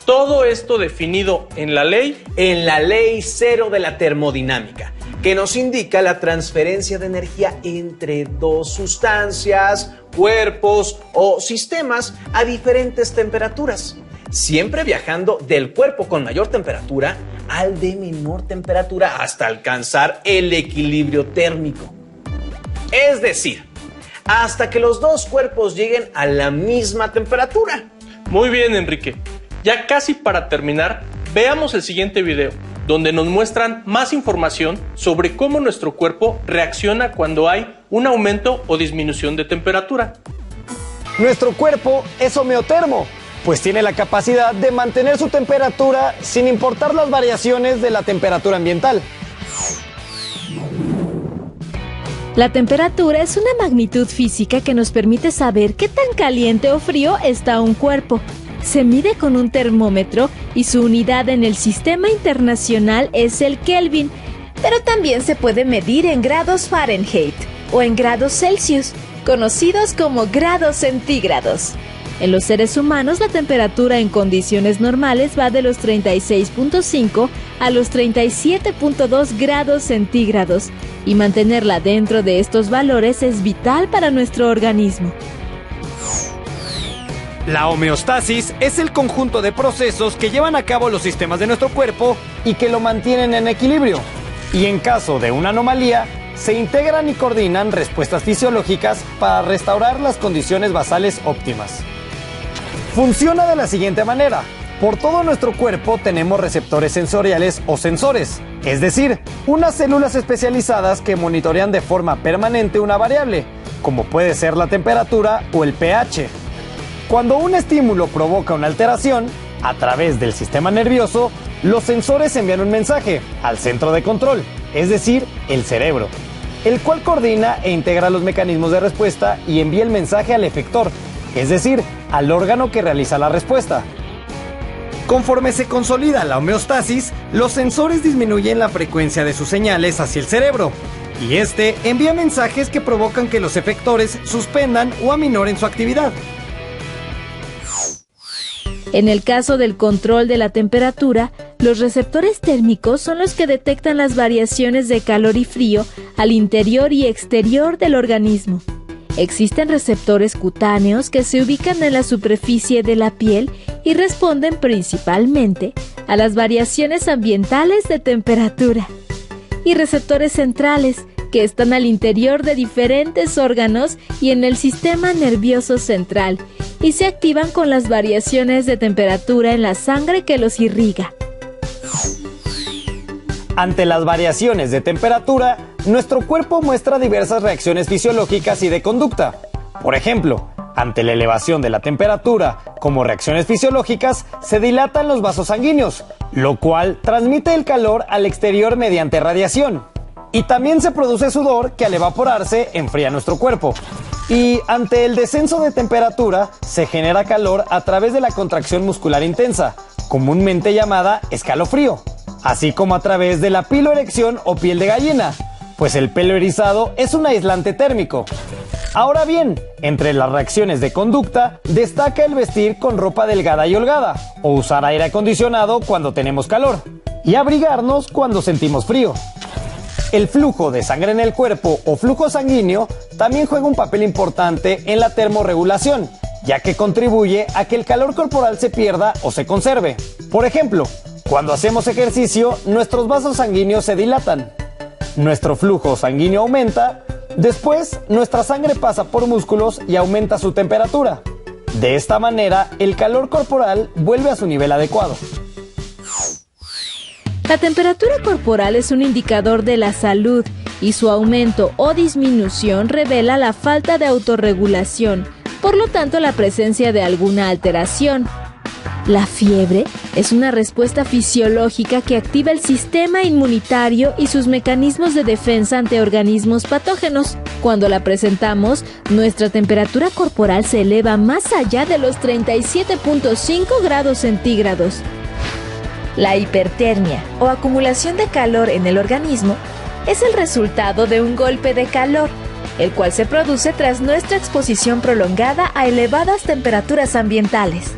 Todo esto definido en la ley 0 de la termodinámica, que nos indica la transferencia de energía entre dos sustancias, cuerpos o sistemas a diferentes temperaturas, siempre viajando del cuerpo con mayor temperatura al de menor temperatura hasta alcanzar el equilibrio térmico. Es decir, hasta que los dos cuerpos lleguen a la misma temperatura. Muy bien, Enrique. Ya casi para terminar, veamos el siguiente video, donde nos muestran más información sobre cómo nuestro cuerpo reacciona cuando hay un aumento o disminución de temperatura. Nuestro cuerpo es homeotermo, pues tiene la capacidad de mantener su temperatura sin importar las variaciones de la temperatura ambiental. La temperatura es una magnitud física que nos permite saber qué tan caliente o frío está un cuerpo. Se mide con un termómetro y su unidad en el Sistema Internacional es el Kelvin, pero también se puede medir en grados Fahrenheit o en grados Celsius, conocidos como grados centígrados. En los seres humanos, la temperatura en condiciones normales va de los 36.5 a los 37.2 grados centígrados, y mantenerla dentro de estos valores es vital para nuestro organismo. La homeostasis es el conjunto de procesos que llevan a cabo los sistemas de nuestro cuerpo y que lo mantienen en equilibrio. Y en caso de una anomalía, se integran y coordinan respuestas fisiológicas para restaurar las condiciones basales óptimas. Funciona de la siguiente manera. Por todo nuestro cuerpo tenemos receptores sensoriales o sensores, es decir, unas células especializadas que monitorean de forma permanente una variable, como puede ser la temperatura o el pH. Cuando un estímulo provoca una alteración, a través del sistema nervioso, los sensores envían un mensaje al centro de control, es decir, el cerebro, el cual coordina e integra los mecanismos de respuesta y envía el mensaje al efector, es decir, al órgano que realiza la respuesta. Conforme se consolida la homeostasis, los sensores disminuyen la frecuencia de sus señales hacia el cerebro, y este envía mensajes que provocan que los efectores suspendan o aminoren su actividad. En el caso del control de la temperatura, los receptores térmicos son los que detectan las variaciones de calor y frío al interior y exterior del organismo. Existen receptores cutáneos que se ubican en la superficie de la piel y responden principalmente a las variaciones ambientales de temperatura. Y receptores centrales, que están al interior de diferentes órganos y en el sistema nervioso central, y se activan con las variaciones de temperatura en la sangre que los irriga. Ante las variaciones de temperatura, nuestro cuerpo muestra diversas reacciones fisiológicas y de conducta. Por ejemplo, ante la elevación de la temperatura, como reacciones fisiológicas, se dilatan los vasos sanguíneos, lo cual transmite el calor al exterior mediante radiación. Y también se produce sudor que al evaporarse enfría nuestro cuerpo. Y ante el descenso de temperatura, se genera calor a través de la contracción muscular intensa, comúnmente llamada escalofrío, así como a través de la piloerección o piel de gallina, pues el pelo erizado es un aislante térmico. Ahora bien, entre las reacciones de conducta, destaca el vestir con ropa delgada y holgada, o usar aire acondicionado cuando tenemos calor, y abrigarnos cuando sentimos frío. El flujo de sangre en el cuerpo o flujo sanguíneo también juega un papel importante en la termorregulación, ya que contribuye a que el calor corporal se pierda o se conserve. Por ejemplo, cuando hacemos ejercicio, nuestros vasos sanguíneos se dilatan. Nuestro flujo sanguíneo aumenta, después nuestra sangre pasa por músculos y aumenta su temperatura. De esta manera, el calor corporal vuelve a su nivel adecuado. La temperatura corporal es un indicador de la salud y su aumento o disminución revela la falta de autorregulación, por lo tanto la presencia de alguna alteración. La fiebre es una respuesta fisiológica que activa el sistema inmunitario y sus mecanismos de defensa ante organismos patógenos. Cuando la presentamos, nuestra temperatura corporal se eleva más allá de los 37.5 grados centígrados. La hipertermia o acumulación de calor en el organismo es el resultado de un golpe de calor, el cual se produce tras nuestra exposición prolongada a elevadas temperaturas ambientales.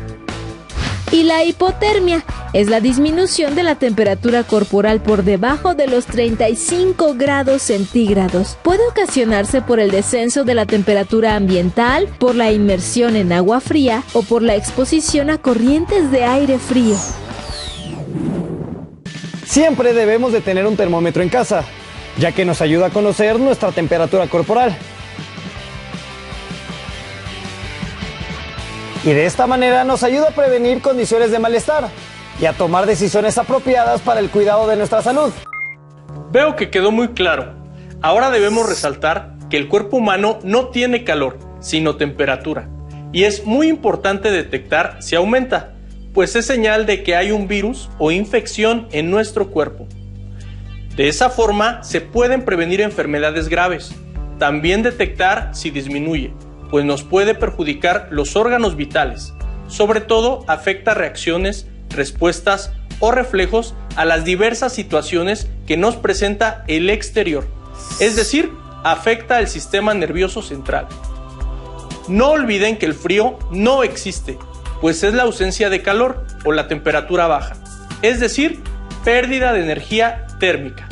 Y la hipotermia es la disminución de la temperatura corporal por debajo de los 35 grados centígrados. Puede ocasionarse por el descenso de la temperatura ambiental, por la inmersión en agua fría o por la exposición a corrientes de aire frío. Siempre debemos de tener un termómetro en casa, ya que nos ayuda a conocer nuestra temperatura corporal. Y de esta manera nos ayuda a prevenir condiciones de malestar y a tomar decisiones apropiadas para el cuidado de nuestra salud. Veo que quedó muy claro. Ahora debemos resaltar que el cuerpo humano no tiene calor, sino temperatura. Y es muy importante detectar si aumenta, pues es señal de que hay un virus o infección en nuestro cuerpo. De esa forma se pueden prevenir enfermedades graves. También detectar si disminuye, pues nos puede perjudicar los órganos vitales. Sobre todo afecta reacciones, respuestas o reflejos a las diversas situaciones que nos presenta el exterior. Es decir, afecta al sistema nervioso central. No olviden que el frío no existe, pues es la ausencia de calor o la temperatura baja. Es decir, pérdida de energía térmica.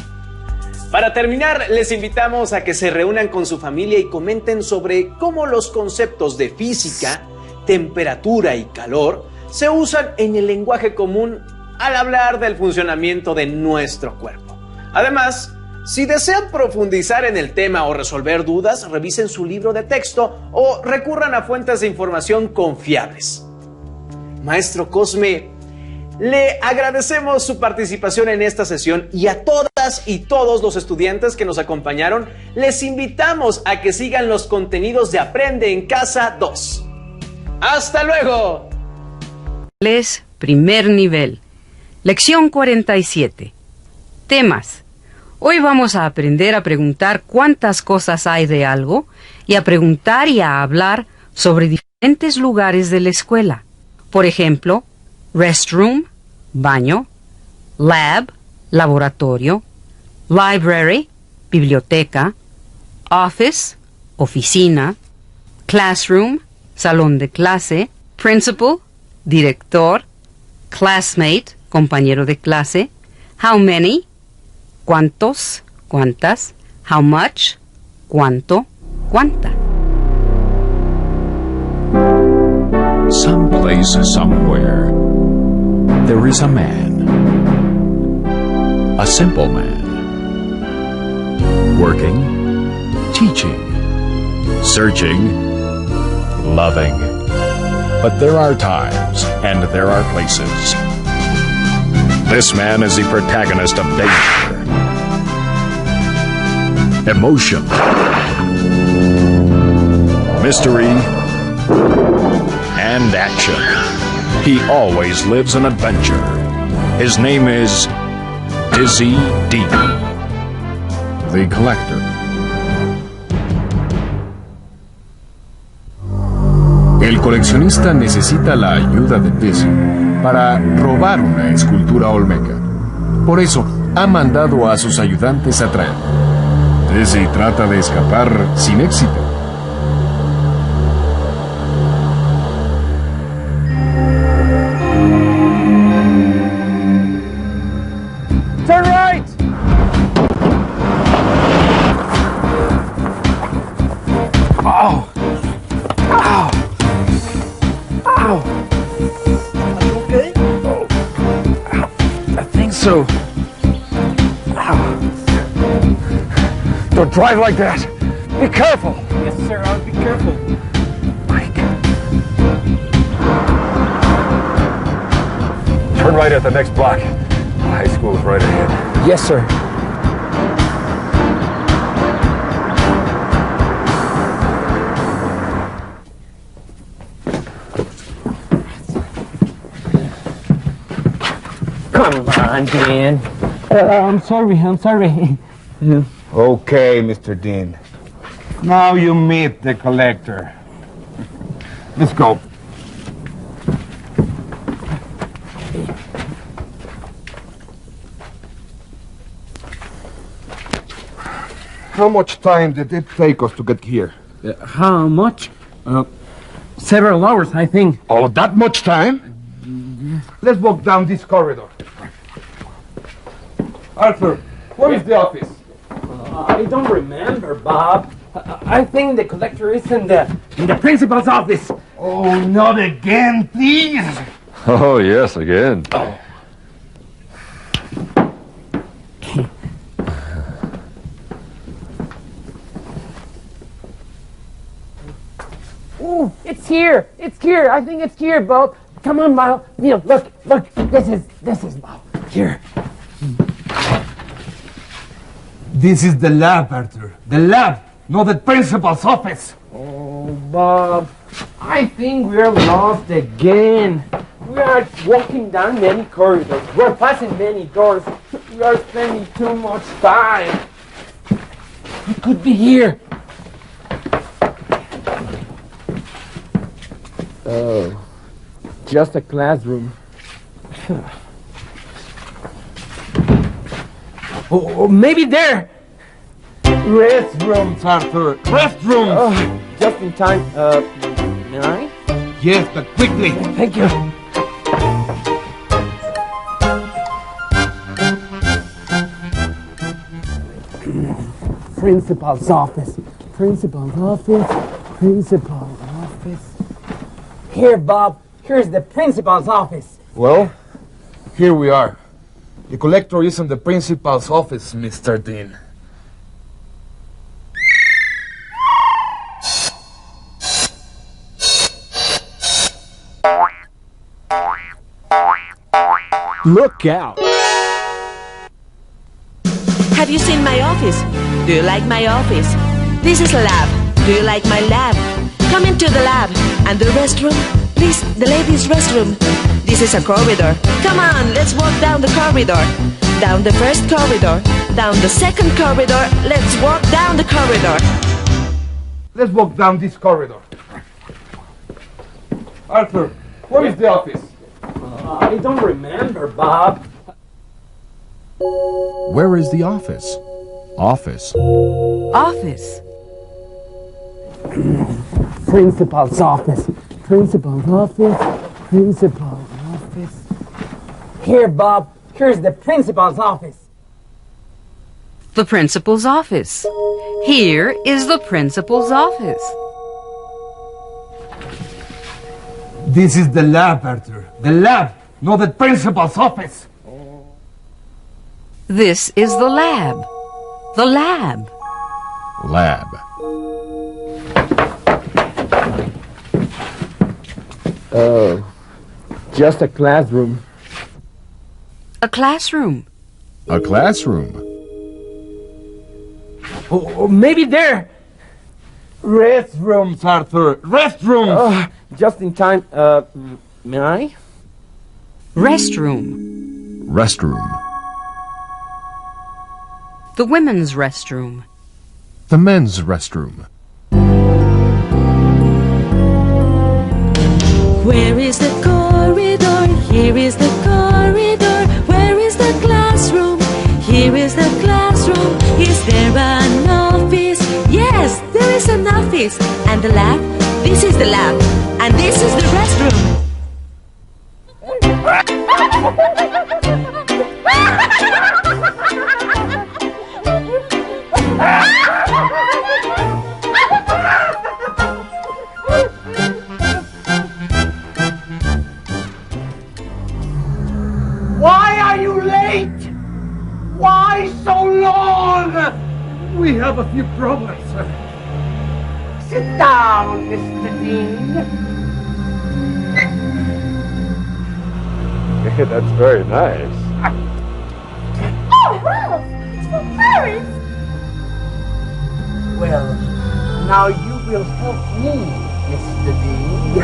Para terminar, les invitamos a que se reúnan con su familia y comenten sobre cómo los conceptos de física, temperatura y calor se usan en el lenguaje común al hablar del funcionamiento de nuestro cuerpo. Además, si desean profundizar en el tema o resolver dudas, revisen su libro de texto o recurran a fuentes de información confiables. Maestro Cosme, le agradecemos su participación en esta sesión y a todas y todos los estudiantes que nos acompañaron, les invitamos a que sigan los contenidos de Aprende en Casa 2. ¡Hasta luego! Primer nivel. Lección 47. Temas. Hoy vamos a aprender a preguntar cuántas cosas hay de algo y a preguntar y a hablar sobre diferentes lugares de la escuela. Por ejemplo, restroom, baño, lab, laboratorio, library, biblioteca, office, oficina, classroom, salón de clase, principal, director, classmate, compañero de clase, how many, cuántos, cuántas, how much, cuánto, cuánta. Someplace, somewhere, there is a man, a simple man, working, teaching, searching, loving. But there are times and there are places. This man is the protagonist of danger, emotion, mystery, and action. He always lives an adventure. His name is Dizzy D, the Collector. El coleccionista necesita la ayuda de Dizzy para robar una escultura olmeca. Por eso, ha mandado a sus ayudantes a traerlo. Dizzy trata de escapar sin éxito. Turn right! Oh! Ow! Ow! Are you okay? Oh. I think so. Ow. Don't drive like that. Be careful. Yes, sir. I'll be careful. Quick. Turn right at the next block. High school is right ahead. Yes, sir. on, Dean. I'm sorry. Okay, Mr. Dean. Now you meet the collector. Let's go. How much time did it take us to get here? How much? Several hours, I think. Oh, that much time? Let's walk down this corridor. Arthur, where is the office? I don't remember, Bob. I think the collector is in the principal's office. Oh, not again, please. Oh, yes, again. Oh, it's here. I think it's here, Bob. Come on, Bob. Neil, look. This is Bob. Here. This is the lab, Arthur. The lab, not the principal's office. Oh, Bob. I think we're lost again. We are walking down many corridors. We're passing many doors. We are spending too much time. We could be here. Oh, just a classroom. Oh, maybe there. Restrooms, Arthur. Restrooms. Oh, just in time. May I? Yes, but quickly. Thank you. Principal's office. Here, Bob. Here's the principal's office. Well, here we are. The collector is in the principal's office, Mr. Dean. Look out! Have you seen my office? Do you like my office? This is a lab. Do you like my lab? Come into the lab. And the restroom? Please, the ladies' restroom. This is a corridor. Come on, let's walk down the corridor. Down the first corridor. Down the second corridor. Let's walk down the corridor. Let's walk down this corridor. Arthur, where is the office? I don't remember, Bob. Where is the office? Office. Principal's office. Here, Bob. Here's the principal's office. The principal's office. Here is the principal's office. This is the lab, Arthur. The lab, not the principal's office. This is the lab. The lab. Lab. Oh, just a classroom. A classroom. A classroom. Oh, maybe there. Restrooms, Arthur. Restrooms. Oh, just in time. May I? Restroom. Restroom. The women's restroom. The men's restroom. Where is the corridor? Here is the corridor. Where is the classroom? Here is the classroom. Is there an office? Yes, there is an office. And the lab? This is the lab. And this is the restroom. Why are you late? Why so long? We have a few problems. Sit down, Mr. Dean. That's very nice. Oh, Ralph! It's from Paris! Well, now you will help me, Mr. Dean.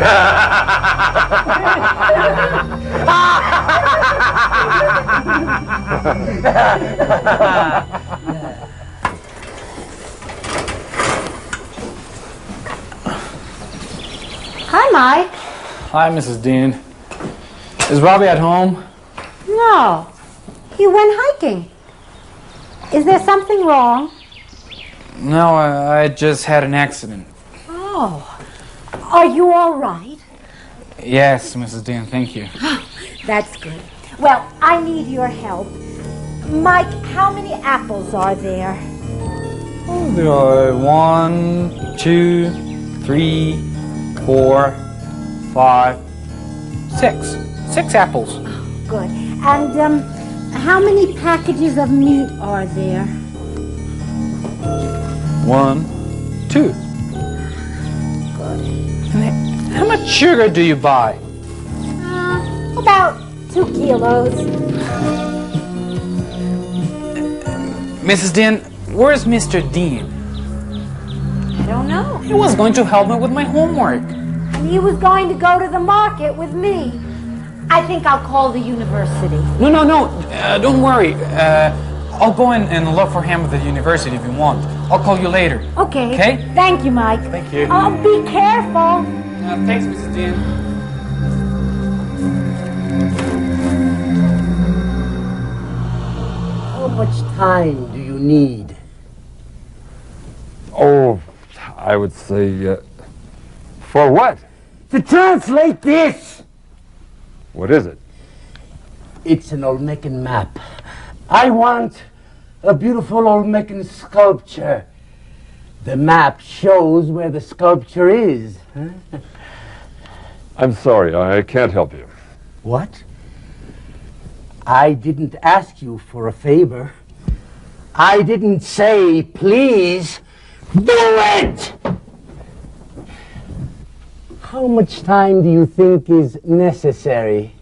Hi, Mike. Hi, Mrs. Dean. Is Robbie at home? No. He went hiking. Is there something wrong? No, I just had an accident. Oh. Are you all right? Yes, Mrs. Dean, thank you. That's good. Well, I need your help. Mike, how many apples are there? Oh, there are 1, 2, 3, 4, 5, 6. 6 apples. Good. And how many packages of meat are there? 1, 2. And how much sugar do you buy? About 2 kilos. Mrs. Dean, where's Mr. Dean? I don't know. He was going to help me with my homework. And he was going to go to the market with me. I think I'll call the university. No, don't worry. I'll go in and look for him at the university if you want. I'll call you later. Okay. Okay? Thank you, Mike. Thank you. Be careful. Thanks, Mrs. Dean. How much time do you need? Oh, I would say, for what? To translate this! What is it? It's an Olmecan map. I want a beautiful Olmecan sculpture. The map shows where the sculpture is. I'm sorry, I can't help you. What? I didn't ask you for a favor. I didn't say, please, do it! How much time do you think is necessary?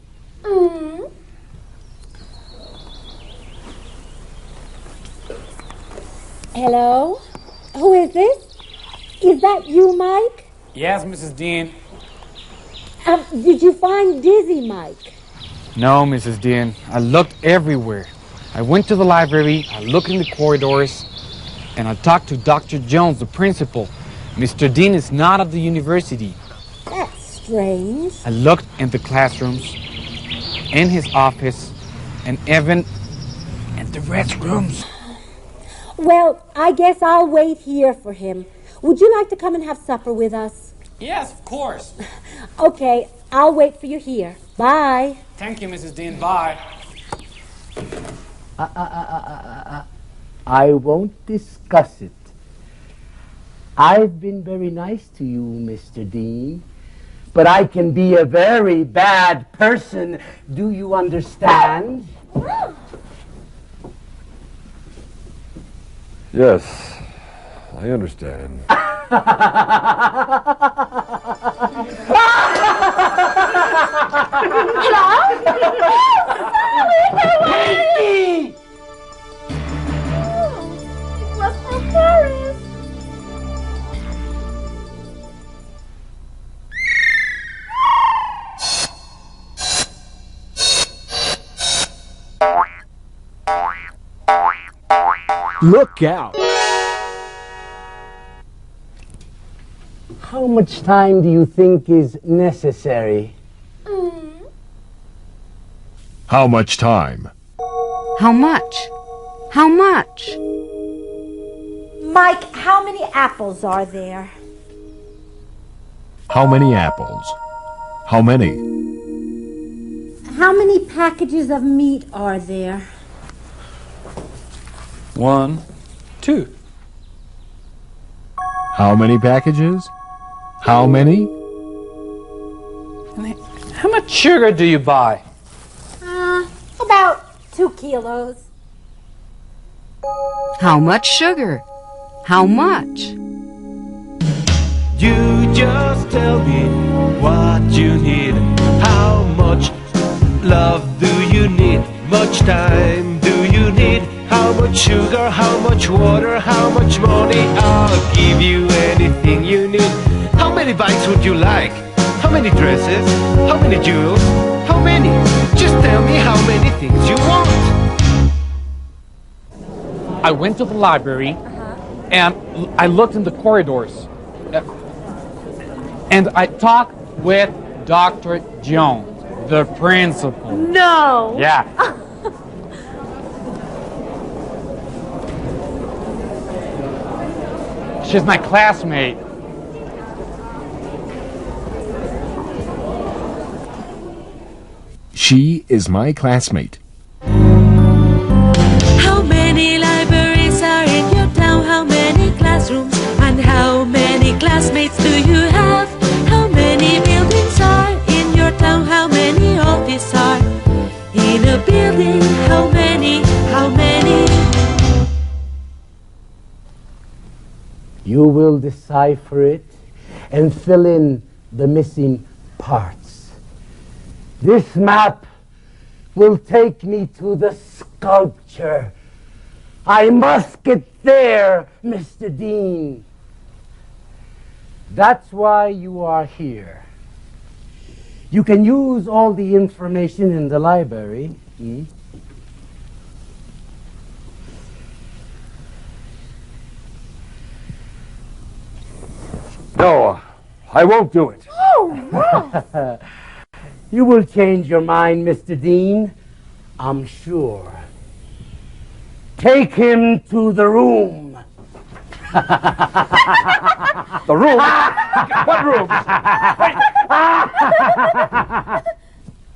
Hello? Who is this? Is that you, Mike? Yes, Mrs. Dean. Did you find Dizzy, Mike? No, Mrs. Dean. I looked everywhere. I went to the library, I looked in the corridors, and I talked to Dr. Jones, the principal. Mr. Dean is not at the university. That's strange. I looked in the classrooms, in his office, and even in the restrooms. Well, I guess I'll wait here for him. Would you like to come and have supper with us? Yes, of course. Okay, I'll wait for you here. Bye. Thank you, Mrs. Dean. Bye. I won't discuss it. I've been very nice to you, Mr. Dean, but I can be a very bad person. Do you understand? Yes, I understand. Katie! It was for Paris. Look out! How much time do you think is necessary? How much time? How much? How much? Mike, how many apples are there? How many apples? How many? How many packages of meat are there? 1, 2. How many packages? How many? How much sugar do you buy? About 2 kilos. How much sugar? How much? You just tell me what you need. How much love do you need? Much time do you need? How much sugar? How much water? How much money? I'll give you anything you need. How many bites would you like? How many dresses? How many jewels? How many? Just tell me how many things you want. I went to the library and I looked in the corridors. And I talked with Dr. Jones, the principal. No. Yeah. She's my classmate. She is my classmate. How many libraries are in your town? How many classrooms? And how many classmates do you have? How many buildings are in your town? How many offices are in a building? How many? How many? You will decipher it and fill in the missing parts. This map will take me to the sculpture. I must get there, Mr. Dean. That's why you are here. You can use all the information in the library. No, I won't do it. Oh, You will change your mind, Mr. Dean, I'm sure. Take him to the room. The room? What room?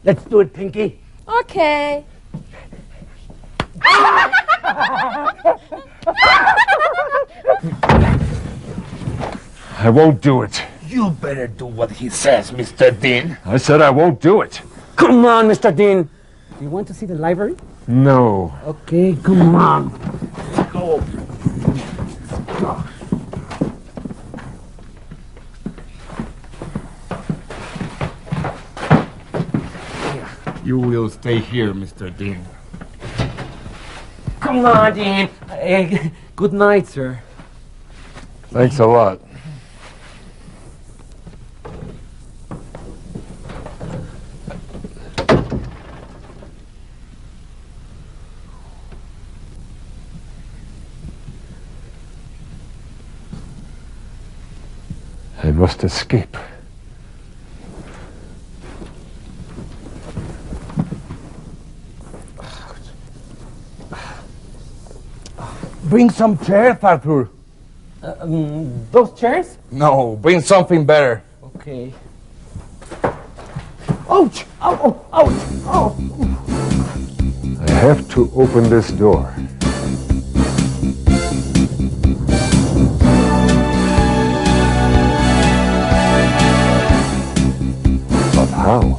Let's do it, Pinky. Okay. I won't do it. You better do what he says, Mr. Dean. I said I won't do it. Come on, Mr. Dean. You want to see the library? No. Okay, come on. Go. You will stay here, Mr. Dean. Come on, Dean. Good night, sir. Thanks a lot. I must escape. Bring some chairs, Arthur. Those chairs? No, bring something better. Okay. Ouch! Ow! Ouch! Oh! I have to open this door. But how?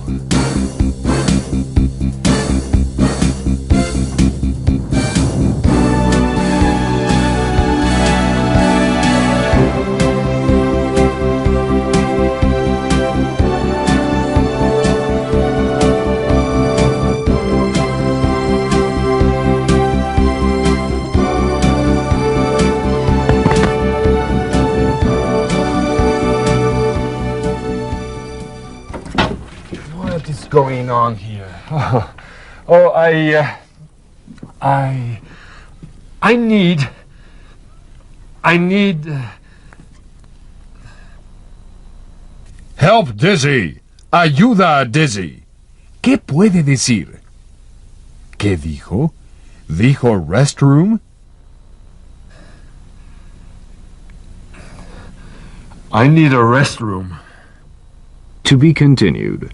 What is going on here? I need... Help, Dizzy. Ayuda a Dizzy. ¿Qué puede decir? ¿Qué dijo? ¿Dijo restroom? I need a restroom. To be continued.